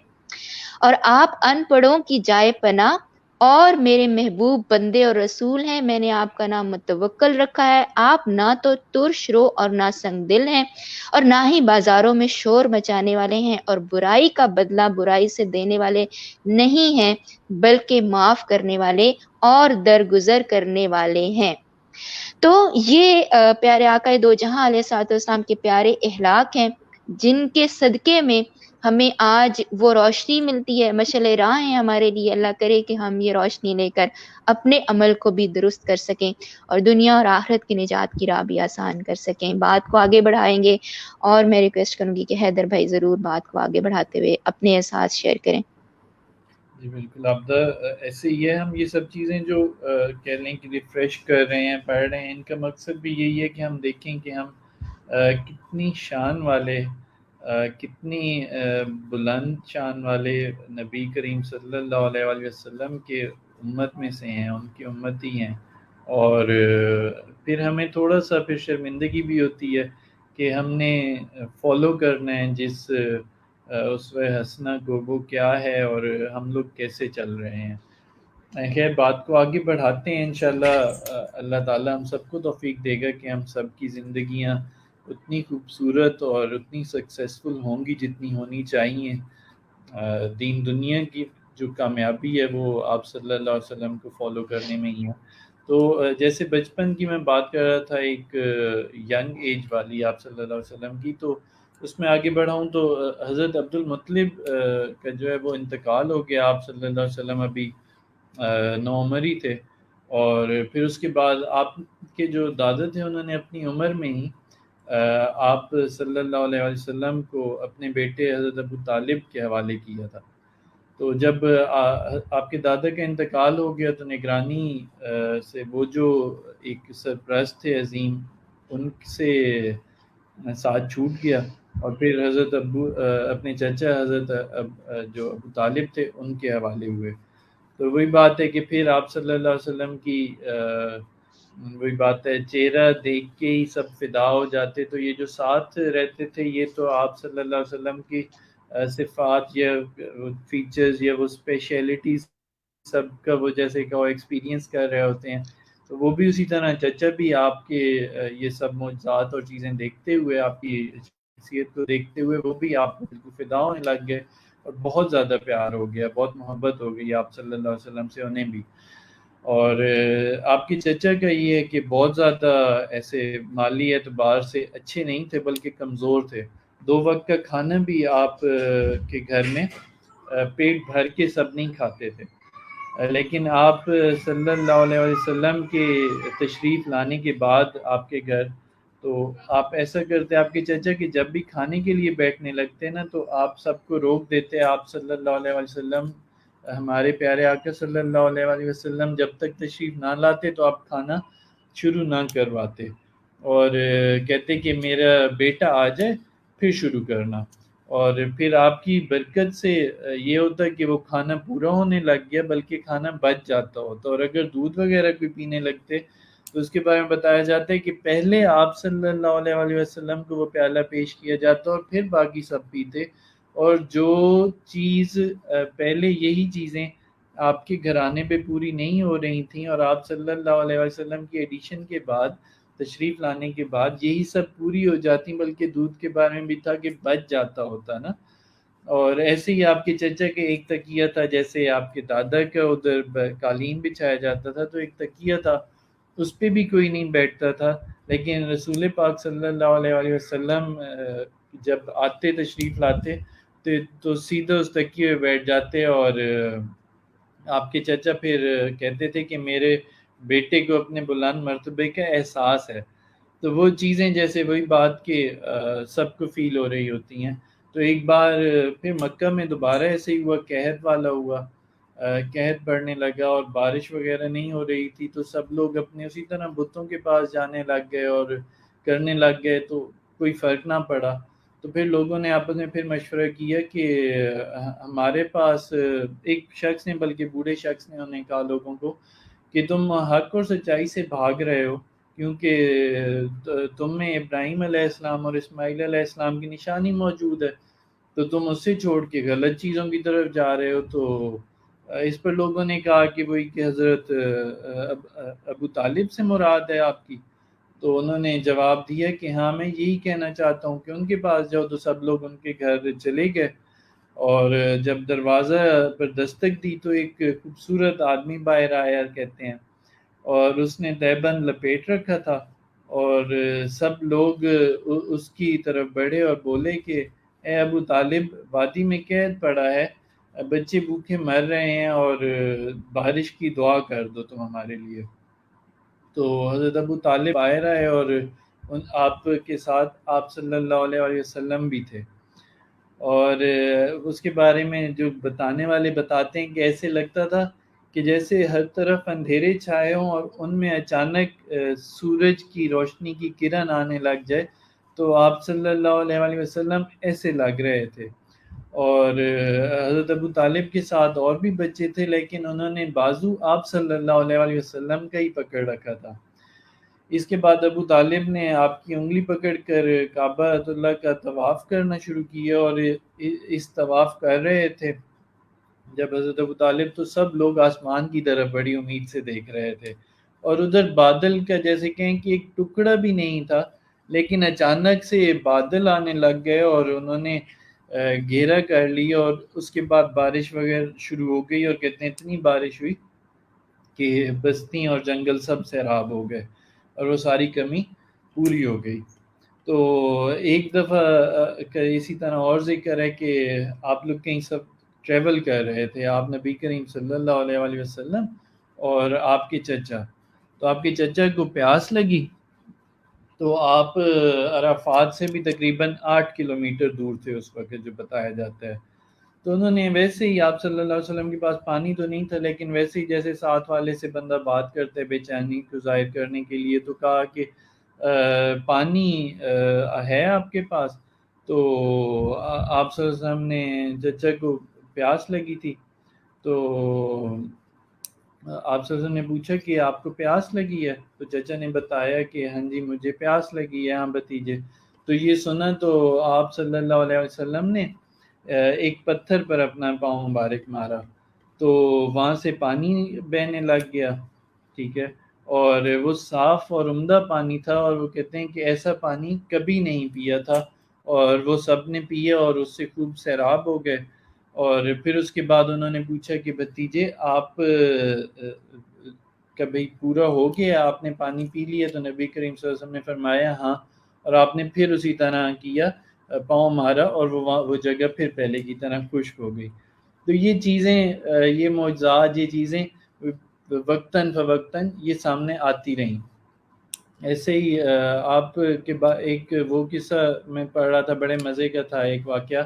اور آپ ان پڑھوں کی جائے پناہ اور میرے محبوب بندے اور رسول ہیں۔ میں نے آپ کا نام متوکل رکھا ہے۔ آپ نہ تو ترش رو اور نہ سنگ دل ہیں، اور نہ ہی بازاروں میں شور مچانے والے ہیں، اور برائی کا بدلہ برائی سے دینے والے نہیں ہیں، بلکہ معاف کرنے والے اور درگزر کرنے والے ہیں۔ تو یہ پیارے آقا دو جہاں علیہ الصلوۃ والسلام کے پیارے اخلاق ہیں، جن کے صدقے میں ہمیں آج وہ روشنی ملتی ہے، مشعل راہ ہیں ہمارے لیے۔ اللہ کرے کہ ہم یہ روشنی لے کر اپنے عمل کو بھی درست کر سکیں اور دنیا اور آخرت کی نجات کی راہ بھی آسان کر سکیں۔ بات کو آگے بڑھائیں گے، اور میں ریکویسٹ کروں گی کہ حیدر بھائی ضرور بات کو آگے بڑھاتے ہوئے اپنے احساس شیئر کریں۔ جی بالکل عابدہ، ایسے ہی ہے، ہم یہ سب چیزیں جو کہہ لیں کہ ریفریش کر رہے ہیں، پڑھ رہے ہیں، ان کا مقصد بھی یہی ہے کہ ہم دیکھیں کہ ہم کتنی شان والے، کتنی بلند شان والے نبی کریم صلی اللہ علیہ وآلہ وسلم کے امت میں سے ہیں، ان کی امتی ہیں۔ اور پھر ہمیں تھوڑا سا پھر شرمندگی بھی ہوتی ہے کہ ہم نے فالو کرنا ہے جس اسوہ حسنہ کو، وہ کیا ہے اور ہم لوگ کیسے چل رہے ہیں۔ خیر بات کو آگے بڑھاتے ہیں انشاءاللہ۔ اللہ تعالیٰ ہم سب کو توفیق دے گا کہ ہم سب کی زندگیاں اتنی خوبصورت اور اتنی سکسیسفل ہوں گی جتنی ہونی چاہیے۔ دین دنیا کی جو کامیابی ہے وہ آپ صلی اللہ علیہ وسلم کو فالو کرنے میں ہی ہے۔ تو جیسے بچپن کی میں بات کر رہا تھا، ایک ینگ ایج والی آپ صلی اللہ علیہ وسلم کی، تو اس میں آگے بڑھاؤں تو حضرت عبد المطلب کا جو ہے وہ انتقال ہو گیا۔ آپ صلی اللہ علیہ وسلم ابھی نوعمر ہی تھے، اور پھر اس کے بعد آپ کے جو دادا تھے انہوں نے اپنی عمر میں ہی آپ صلی اللہ علیہ وسلم کو اپنے بیٹے حضرت ابو طالب کے حوالے کیا تھا۔ تو جب آپ کے دادا کا انتقال ہو گیا تو نگرانی سے وہ جو ایک سرپرست تھے عظیم، ان سے ساتھ چھوٹ گیا، اور پھر حضرت اپنے چچا حضرت جو ابو طالب تھے ان کے حوالے ہوئے۔ تو وہی بات ہے کہ پھر آپ صلی اللہ علیہ وسلم کی وہی بات ہے، چہرہ دیکھ کے ہی سب فدا ہو جاتے۔ تو یہ جو ساتھ رہتے تھے یہ تو آپ صلی اللہ علیہ وسلم کی صفات یا فیچرز یا وہ اسپیشلٹیز سب کا وہ جیسے کہ وہ ایکسپیرینس کر رہے ہوتے ہیں، تو وہ بھی اسی طرح چچا بھی آپ کے یہ سب معجزات اور چیزیں دیکھتے ہوئے، آپ کی شخصیت کو دیکھتے ہوئے وہ بھی آپ کو بالکل فدا ہونے لگ گئے، اور بہت زیادہ پیار ہو گیا، بہت محبت ہو گئی آپ صلی اللہ علیہ وسلم سے انہیں بھی۔ اور آپ کے چچا کا یہ ہے کہ بہت زیادہ ایسے مالی اعتبار سے اچھے نہیں تھے بلکہ کمزور تھے۔ 2 وقت کا کھانا بھی آپ کے گھر میں پیٹ بھر کے سب نہیں کھاتے تھے، لیکن آپ صلی اللہ علیہ وسلم کے تشریف لانے کے بعد آپ کے گھر، تو آپ ایسا کرتے آپ کے چچا کہ جب بھی کھانے کے لیے بیٹھنے لگتے نا تو آپ سب کو روک دیتے۔ آپ صلی اللہ علیہ وسلم، ہمارے پیارے آقا صلی اللہ علیہ وسلم جب تک تشریف نہ لاتے تو آپ کھانا شروع نہ کرواتے، اور کہتے کہ میرا بیٹا آ جائے پھر شروع کرنا۔ اور پھر آپ کی برکت سے یہ ہوتا کہ وہ کھانا پورا ہونے لگ گیا بلکہ کھانا بچ جاتا ہوتا، اور اگر دودھ وغیرہ کوئی پینے لگتے تو اس کے بارے میں بتایا جاتا ہے کہ پہلے آپ صلی اللہ علیہ وسلم کو وہ پیالہ پیش کیا جاتا اور پھر باقی سب پیتے، اور جو چیز پہلے یہی چیزیں آپ کے گھرانے پہ پوری نہیں ہو رہی تھیں، اور آپ صلی اللہ علیہ وسلم کی ایڈیشن کے بعد، تشریف لانے کے بعد یہی سب پوری ہو جاتی، بلکہ دودھ کے بارے میں بھی تھا کہ بچ جاتا ہوتا نا۔ اور ایسے ہی آپ کے چچا کے ایک تکیہ تھا، جیسے آپ کے دادا کا ادھر قالین بچھایا جاتا تھا تو ایک تکیہ تھا اس پہ بھی کوئی نہیں بیٹھتا تھا، لیکن رسول پاک صلی اللہ علیہ وسلم جب آتے تشریف لاتے تو سیدھا اس تکیے پہ بیٹھ جاتے، اور آپ کے چچا پھر کہتے تھے کہ میرے بیٹے کو اپنے بلند مرتبے کا احساس ہے، تو وہ چیزیں جیسے وہی بات کہ سب کو فیل ہو رہی ہوتی ہیں. تو ایک بار پھر مکہ میں دوبارہ ایسے ہی ہوا، قحط والا ہوا، قحط پڑنے لگا اور بارش وغیرہ نہیں ہو رہی تھی، تو سب لوگ اپنے اسی طرح بتوں کے پاس جانے لگ گئے اور کرنے لگ گئے، تو کوئی فرق نہ پڑا. تو پھر لوگوں نے آپس میں پھر مشورہ کیا کہ ہمارے پاس ایک شخص نے، بلکہ بوڑھے شخص نے انہیں کہا لوگوں کو کہ تم حق اور سچائی سے بھاگ رہے ہو، کیونکہ تم میں ابراہیم علیہ السلام اور اسماعیل علیہ السلام کی نشانی موجود ہے، تو تم اسے چھوڑ کے غلط چیزوں کی طرف جا رہے ہو. تو اس پر لوگوں نے کہا کہ وہی کہ حضرت ابو طالب سے مراد ہے آپ کی. تو انہوں نے جواب دیا کہ ہاں میں یہی کہنا چاہتا ہوں کہ ان کے پاس جاؤ. تو سب لوگ ان کے گھر چلے گئے، اور جب دروازہ پر دستک دی تو ایک خوبصورت آدمی باہر آیا کہتے ہیں، اور اس نے دیبند لپیٹ رکھا تھا، اور سب لوگ اس کی طرف بڑھے اور بولے کہ اے ابو طالب، وادی میں قید پڑا ہے، بچے بھوکے مر رہے ہیں، اور بارش کی دعا کر دو تم ہمارے لیے. تو حضرت ابو طالب باہر آئے، اور آپ کے ساتھ آپ صلی اللہ علیہ وسلم بھی تھے. اور اس کے بارے میں جو بتانے والے بتاتے ہیں کہ ایسے لگتا تھا کہ جیسے ہر طرف اندھیرے چھائے ہوں اور ان میں اچانک سورج کی روشنی کی کرن آنے لگ جائے. تو آپ صلی اللہ علیہ وسلم ایسے لگ رہے تھے. اور حضرت ابو طالب کے ساتھ اور بھی بچے تھے، لیکن انہوں نے بازو آپ صلی اللہ علیہ وسلم کا ہی پکڑ رکھا تھا. اس کے بعد ابو طالب نے آپ کی انگلی پکڑ کر کعبہ اللہ کا طواف کرنا شروع کیا، اور اس طواف کر رہے تھے جب حضرت ابو طالب، تو سب لوگ آسمان کی طرف بڑی امید سے دیکھ رہے تھے، اور ادھر بادل کا جیسے کہیں کہ ایک ٹکڑا بھی نہیں تھا، لیکن اچانک سے بادل آنے لگ گئے اور انہوں نے گھیرا کر لی، اور اس کے بعد بارش وغیرہ شروع ہو گئی، اور کہتے ہیں اتنی بارش ہوئی کہ بستیاں اور جنگل سب سیراب ہو گئے اور وہ ساری کمی پوری ہو گئی. تو ایک دفعہ اسی طرح اور ذکر ہے کہ آپ لوگ کہیں سب ٹریول کر رہے تھے، آپ نبی کریم صلی اللہ علیہ وسلم اور آپ کے چچا. تو آپ کے چچا کو پیاس لگی، تو آپ عرفات سے بھی تقریباً 8 کلومیٹر دور تھے اس وقت جو بتایا جاتا ہے. تو انہوں نے ویسے ہی، آپ صلی اللہ علیہ وسلم کے پاس پانی تو نہیں تھا، لیکن ویسے ہی جیسے ساتھ والے سے بندہ بات کرتے بے چینی کو ظاہر کرنے کے لیے، تو کہا کہ پانی ہے آپ کے پاس؟ تو آپ صلی اللہ علیہ وسلم نے، چچا کو پیاس لگی تھی، تو آپ صلی اللہ علیہ وسلم نے پوچھا کہ آپ کو پیاس لگی ہے؟ تو چچا نے بتایا کہ ہاں جی مجھے پیاس لگی ہے ہاں بھتیجے. تو یہ سنا تو آپ صلی اللہ علیہ وسلم نے ایک پتھر پر اپنا پاؤں مبارک مارا، تو وہاں سے پانی بہنے لگ گیا. ٹھیک ہے، اور وہ صاف اور عمدہ پانی تھا، اور وہ کہتے ہیں کہ ایسا پانی کبھی نہیں پیا تھا، اور وہ سب نے پیا اور اس سے خوب سیراب ہو گئے. اور پھر اس کے بعد انہوں نے پوچھا کہ بھتیجے آپ کبھی پورا ہو گیا، آپ نے پانی پی لیا؟ تو نبی کریم صلی اللہ علیہ وسلم نے فرمایا ہاں، اور آپ نے پھر اسی طرح کیا، پاؤں مارا، اور وہ جگہ پھر پہلے کی طرح خشک ہو گئی. تو یہ چیزیں، یہ معجزات، یہ چیزیں وقتاً فوقتاً یہ سامنے آتی رہیں. ایسے ہی آپ کے ایک وہ قصہ میں پڑھ رہا تھا، بڑے مزے کا تھا ایک واقعہ،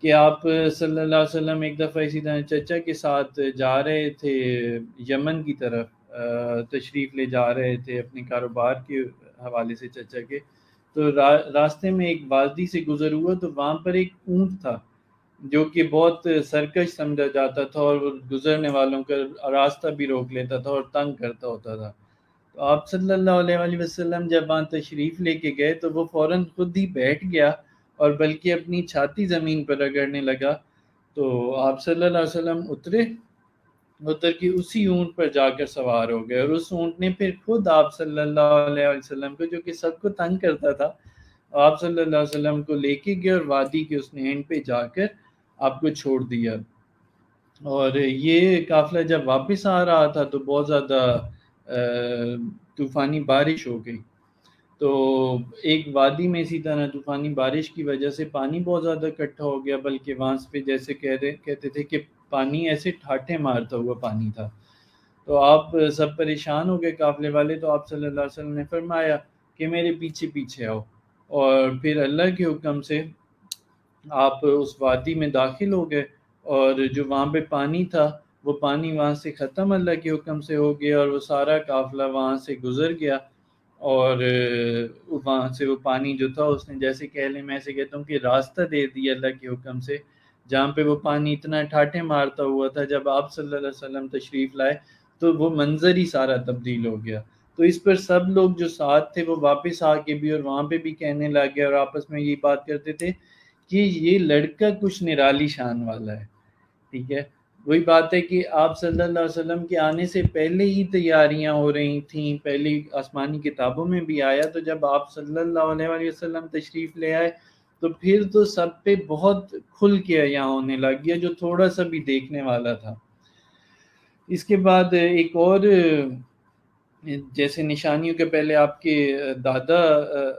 کہ آپ صلی اللہ علیہ وسلم ایک دفعہ اسی طرح چچا کے ساتھ جا رہے تھے یمن کی طرف، تشریف لے جا رہے تھے اپنے کاروبار کے حوالے سے چچا کے. تو راستے میں ایک وادی سے گزر ہوا، تو وہاں پر ایک اونٹ تھا جو کہ بہت سرکش سمجھا جاتا تھا، اور وہ گزرنے والوں کا راستہ بھی روک لیتا تھا اور تنگ کرتا ہوتا تھا. تو آپ صلی اللہ علیہ وسلم جب وہاں تشریف لے کے گئے، تو وہ فوراً خود ہی بیٹھ گیا اور بلکہ اپنی چھاتی زمین پر رگڑنے لگا. تو آپ صلی اللہ علیہ وسلم اتر کے اسی اونٹ پر جا کر سوار ہو گئے، اور اس اونٹ نے پھر خود آپ صلی اللہ علیہ وسلم کو، جو کہ سب کو تنگ کرتا تھا، آپ صلی اللہ علیہ وسلم کو لے کے گئے، اور وادی کے اس نے اینڈ پہ جا کر آپ کو چھوڑ دیا. اور یہ قافلہ جب واپس آ رہا تھا تو بہت زیادہ طوفانی بارش ہو گئی. تو ایک وادی میں اسی طرح طوفانی بارش کی وجہ سے پانی بہت زیادہ اکٹھا ہو گیا، بلکہ وہاں پہ جیسے کہتے تھے کہ پانی ایسے ٹھاٹھے مارتا ہوا پانی تھا. تو آپ سب پریشان ہو گئے قافلے والے. تو آپ صلی اللہ علیہ وسلم نے فرمایا کہ میرے پیچھے پیچھے آؤ، اور پھر اللہ کے حکم سے آپ اس وادی میں داخل ہو گئے، اور جو وہاں پہ پانی تھا وہ پانی وہاں سے ختم اللہ کے حکم سے ہو گیا، اور وہ سارا قافلہ وہاں سے گزر گیا، اور وہاں سے وہ پانی جو تھا اس نے جیسے کہہ لیں، میں ایسے کہتا ہوں کہ راستہ دے دیا اللہ کے حکم سے، جہاں پہ وہ پانی اتنا ٹھاٹھے مارتا ہوا تھا، جب آپ صلی اللہ علیہ وسلم تشریف لائے تو وہ منظر ہی سارا تبدیل ہو گیا۔ تو اس پر سب لوگ جو ساتھ تھے وہ واپس آ کے بھی اور وہاں پہ بھی کہنے لگ گئے، اور آپس میں یہ بات کرتے تھے کہ یہ لڑکا کچھ نرالی شان والا ہے، ٹھیک ہے۔ وہی بات ہے کہ آپ صلی اللہ علیہ وسلم کے آنے سے پہلے ہی تیاریاں ہو رہی تھیں، پہلی آسمانی کتابوں میں بھی آیا، تو جب آپ صلی اللہ علیہ وسلم تشریف لے آئے تو پھر تو سب پہ بہت کھل کے یہاں ہونے لگ گیا، جو تھوڑا سا بھی دیکھنے والا تھا۔ اس کے بعد ایک اور جیسے نشانیوں کے پہلے آپ کے دادا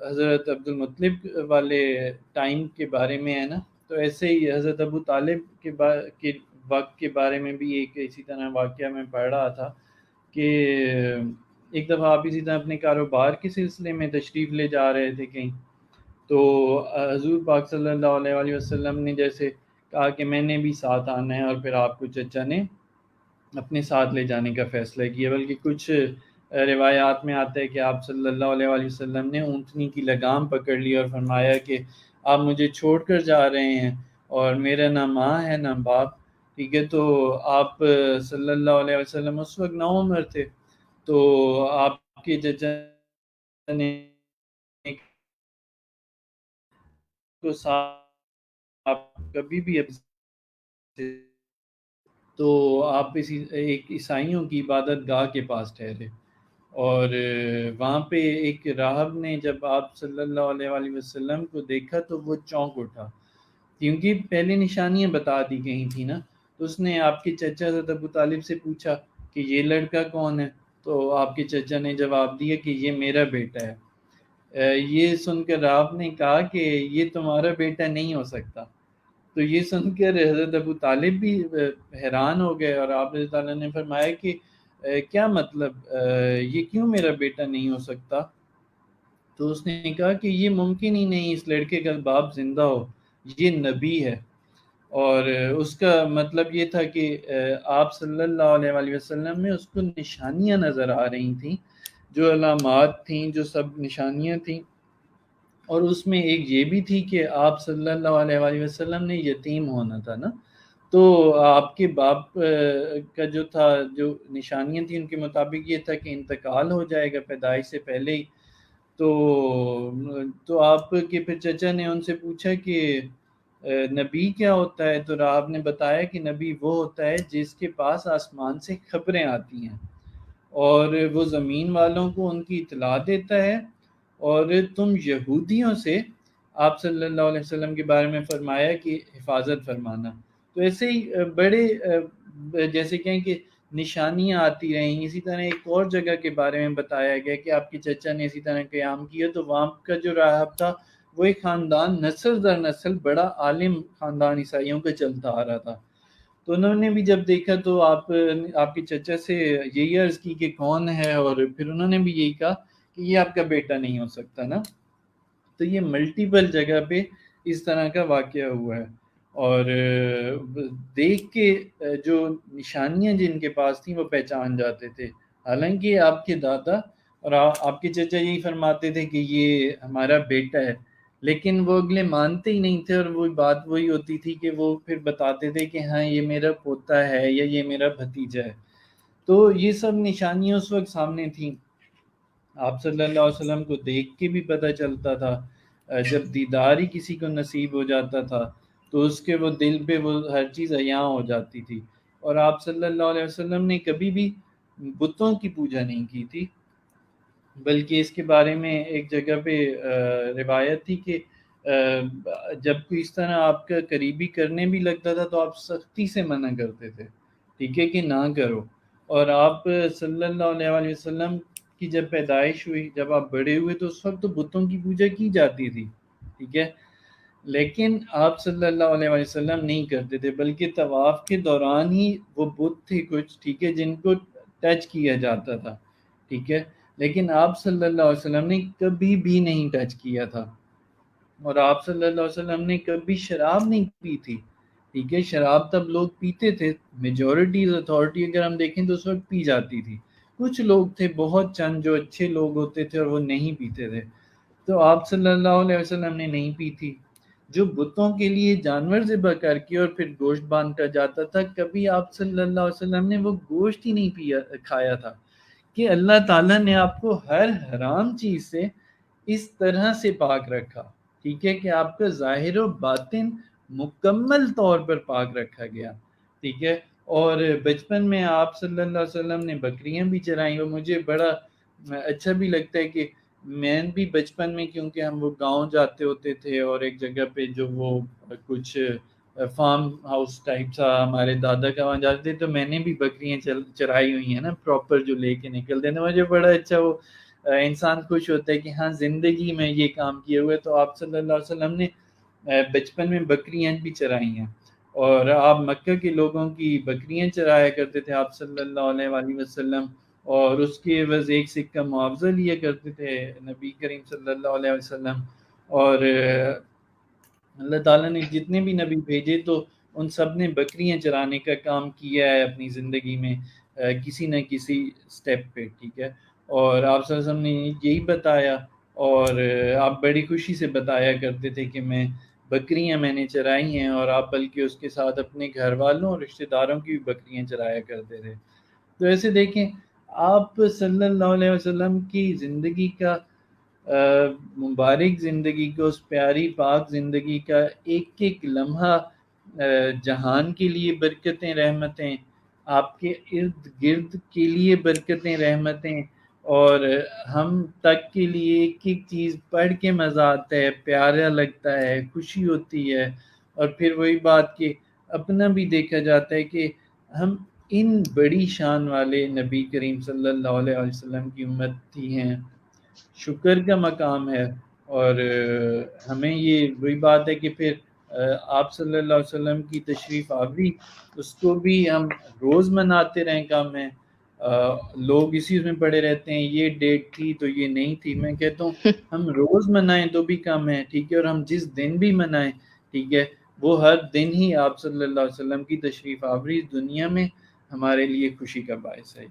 حضرت عبد المطلب والے ٹائم کے بارے میں ہے نا، تو ایسے ہی حضرت ابو طالب کے وقت کے بارے میں بھی ایک اسی طرح واقعہ میں پڑھ رہا تھا کہ ایک دفعہ آپ اسی طرح اپنے کاروبار کے سلسلے میں تشریف لے جا رہے تھے کہیں، تو حضور پاک صلی اللہ علیہ وسلم نے جیسے کہا کہ میں نے بھی ساتھ آنا ہے، اور پھر آپ کو چچا نے اپنے ساتھ لے جانے کا فیصلہ کیا، بلکہ کچھ روایات میں آتا ہے کہ آپ صلی اللہ علیہ وسلم نے اونٹنی کی لگام پکڑ لی اور فرمایا کہ آپ مجھے چھوڑ کر جا رہے ہیں، اور میرا نہ ماں ہے نہ باپ، ٹھیک ہے۔ تو آپ صلی اللہ علیہ وسلم اس وقت نو عمر تھے، تو آپ کے چچا نے کو ساتھ آپ کبھی بھی تو آپ اسی ایک عیسائیوں کی عبادت گاہ کے پاس ٹھہرے، اور وہاں پہ ایک راہب نے جب آپ صلی اللہ علیہ وسلم کو دیکھا تو وہ چونک اٹھا، کیونکہ پہلے نشانیاں بتا دی گئی تھیں نا، تو اس نے آپ کے چچا حضرت ابو طالب سے پوچھا کہ یہ لڑکا کون ہے، تو آپ کے چچا نے جواب دیا کہ یہ میرا بیٹا ہے۔ یہ سن کر راہب نے کہا کہ یہ تمہارا بیٹا نہیں ہو سکتا، تو یہ سن کر حضرت ابو طالب بھی حیران ہو گئے، اور آپ رضی اللہ عنہ نے فرمایا کہ کیا مطلب، یہ کیوں میرا بیٹا نہیں ہو سکتا؟ تو اس نے کہا کہ یہ ممکن ہی نہیں، اس لڑکے کا باپ زندہ ہو، یہ نبی ہے۔ اور اس کا مطلب یہ تھا کہ آپ صلی اللہ علیہ وسلم میں اس کو نشانیاں نظر آ رہی تھیں، جو علامات تھیں، جو سب نشانیاں تھیں، اور اس میں ایک یہ بھی تھی کہ آپ صلی اللہ علیہ وسلم نے یتیم ہونا تھا نا، تو آپ کے باپ کا جو تھا، جو نشانیاں تھیں ان کے مطابق یہ تھا کہ انتقال ہو جائے گا پیدائش سے پہلے ہی۔ تو آپ کے پھر چچا نے ان سے پوچھا کہ نبی کیا ہوتا ہے، تو راہب نے بتایا کہ نبی وہ ہوتا ہے جس کے پاس آسمان سے خبریں آتی ہیں، اور وہ زمین والوں کو ان کی اطلاع دیتا ہے، اور تم یہودیوں سے آپ صلی اللہ علیہ وسلم کے بارے میں فرمایا کہ حفاظت فرمانا۔ تو ایسے ہی بڑے جیسے کہیں کہ نشانیاں آتی رہیں۔ اسی طرح ایک اور جگہ کے بارے میں بتایا گیا کہ آپ کے چچا نے اسی طرح قیام کیا، تو وہاں کا جو راہب تھا وہ ایک خاندان نسل در نسل بڑا عالم خاندان عیسائیوں کا چلتا آ رہا تھا، تو انہوں نے بھی جب دیکھا تو آپ کے چچا سے یہی عرض کی کہ کون ہے، اور پھر انہوں نے بھی یہی کہا کہ یہ آپ کا بیٹا نہیں ہو سکتا نا۔ تو یہ ملٹیپل جگہ پہ اس طرح کا واقعہ ہوا ہے، اور دیکھ کے جو نشانیاں جن کے پاس تھیں وہ پہچان جاتے تھے، حالانکہ آپ کے دادا اور آپ کے چچا یہی فرماتے تھے کہ یہ ہمارا بیٹا ہے، لیکن وہ اگلے مانتے ہی نہیں تھے، اور وہ بات وہی ہوتی تھی کہ وہ پھر بتاتے تھے کہ ہاں یہ میرا پوتا ہے یا یہ میرا بھتیجا ہے۔ تو یہ سب نشانیاں اس وقت سامنے تھیں، آپ صلی اللہ علیہ وسلم کو دیکھ کے بھی پتہ چلتا تھا، جب دیدار ہی کسی کو نصیب ہو جاتا تھا تو اس کے وہ دل پہ وہ ہر چیز عیاں ہو جاتی تھی۔ اور آپ صلی اللہ علیہ وسلم نے کبھی بھی بتوں کی پوجا نہیں کی تھی، بلکہ اس کے بارے میں ایک جگہ پہ روایت تھی کہ جب کوئی اس طرح آپ کا قریبی کرنے بھی لگتا تھا تو آپ سختی سے منع کرتے تھے، ٹھیک ہے کہ نہ کرو۔ اور آپ صلی اللہ علیہ وسلم کی جب پیدائش ہوئی، جب آپ بڑے ہوئے تو اس وقت تو بتوں کی پوجا کی جاتی تھی، ٹھیک ہے، لیکن آپ صلی اللہ علیہ وسلم نہیں کرتے تھے، بلکہ طواف کے دوران ہی وہ بت تھے کچھ، ٹھیک ہے، جن کو ٹچ کیا جاتا تھا، ٹھیک ہے، لیکن آپ صلی اللہ علیہ وسلم نے کبھی بھی نہیں ٹچ کیا تھا، اور آپ صلی اللہ علیہ وسلم نے کبھی شراب نہیں پی تھی، ٹھیک ہے؟ شراب تب لوگ پیتے تھے، میجورٹی اتھارٹی اگر ہم دیکھیں تو اس وقت پی جاتی تھی، کچھ لوگ تھے بہت چند جو اچھے لوگ ہوتے تھے اور وہ نہیں پیتے تھے، تو آپ صلی اللہ علیہ وسلم نے نہیں پی تھی۔ جو بتوں کے لیے جانور ذبح کر کے اور پھر گوشت باندھا جاتا تھا، کبھی آپ صلی اللہ علیہ وسلم نے وہ گوشت ہی نہیں کھایا تھا، کہ اللہ تعالیٰ نے آپ کو ہر حرام چیز سے اس طرح سے پاک رکھا، ٹھیک ہے، کہ آپ کا ظاہر و باطن مکمل طور پر پاک رکھا گیا، ٹھیک ہے۔ اور بچپن میں آپ صلی اللہ علیہ وسلم نے بکریاں بھی چرائیں، اور مجھے بڑا اچھا بھی لگتا ہے کہ میں بھی بچپن میں، کیونکہ ہم وہ گاؤں جاتے ہوتے تھے اور ایک جگہ پہ جو وہ کچھ فارم ہاؤس ٹائپ سا ہمارے دادا کا وہاں جاتے تھے، تو میں نے بھی بکریاں چرائی ہوئی ہیں نا پراپر، جو لے کے نکلتے ہیں، مجھے بڑا اچھا وہ انسان خوش ہوتا ہے کہ ہاں زندگی میں یہ کام کیے ہوئے۔ تو آپ صلی اللہ علیہ وسلم نے بچپن میں بکریاں بھی چرائی ہیں، اور آپ مکہ کے لوگوں کی بکریاں چرایا کرتے تھے آپ صلی اللہ علیہ وآلہ وسلم، اور اس کے عوض ایک سکہ معاوضہ لیا کرتے تھے نبی کریم صلی اللہ علیہ وسلم۔ اور اللہ تعالیٰ نے جتنے بھی نبی بھیجے تو ان سب نے بکریاں چرانے کا کام کیا ہے اپنی زندگی میں کسی نہ کسی سٹیپ پہ، ٹھیک ہے۔ اور آپ صلی اللہ علیہ وسلم نے یہی بتایا، اور آپ بڑی خوشی سے بتایا کرتے تھے کہ بکریاں میں نے چرائی ہیں، اور آپ بلکہ اس کے ساتھ اپنے گھر والوں اور رشتہ داروں کی بھی بکریاں چرایا کرتے تھے۔ تو ایسے دیکھیں آپ صلی اللہ علیہ وسلم کی زندگی کا مبارک زندگی کو، اس پیاری پاک زندگی کا ایک ایک لمحہ جہان کے لیے برکتیں رحمتیں، آپ کے ارد گرد کے لیے برکتیں رحمتیں، اور ہم تک کے لیے ایک ایک چیز پڑھ کے مزہ آتا ہے، پیارا لگتا ہے، خوشی ہوتی ہے۔ اور پھر وہی بات کہ اپنا بھی دیکھا جاتا ہے کہ ہم ان بڑی شان والے نبی کریم صلی اللہ علیہ وسلم کی امتی ہیں، شکر کا مقام ہے۔ اور ہمیں یہ وہی بات ہے کہ پھر آپ صلی اللہ علیہ وسلم کی تشریف آوری، اس کو بھی ہم روز مناتے رہیں کام ہے۔ لوگ اسی میں پڑے رہتے ہیں، یہ ڈیٹ تھی تو یہ نہیں تھی، میں کہتا ہوں ہم روز منائیں تو بھی کم ہے، ٹھیک ہے، اور ہم جس دن بھی منائیں، ٹھیک ہے، وہ ہر دن ہی آپ صلی اللہ علیہ وسلم کی تشریف آوری دنیا میں ہمارے لیے خوشی کا باعث ہے۔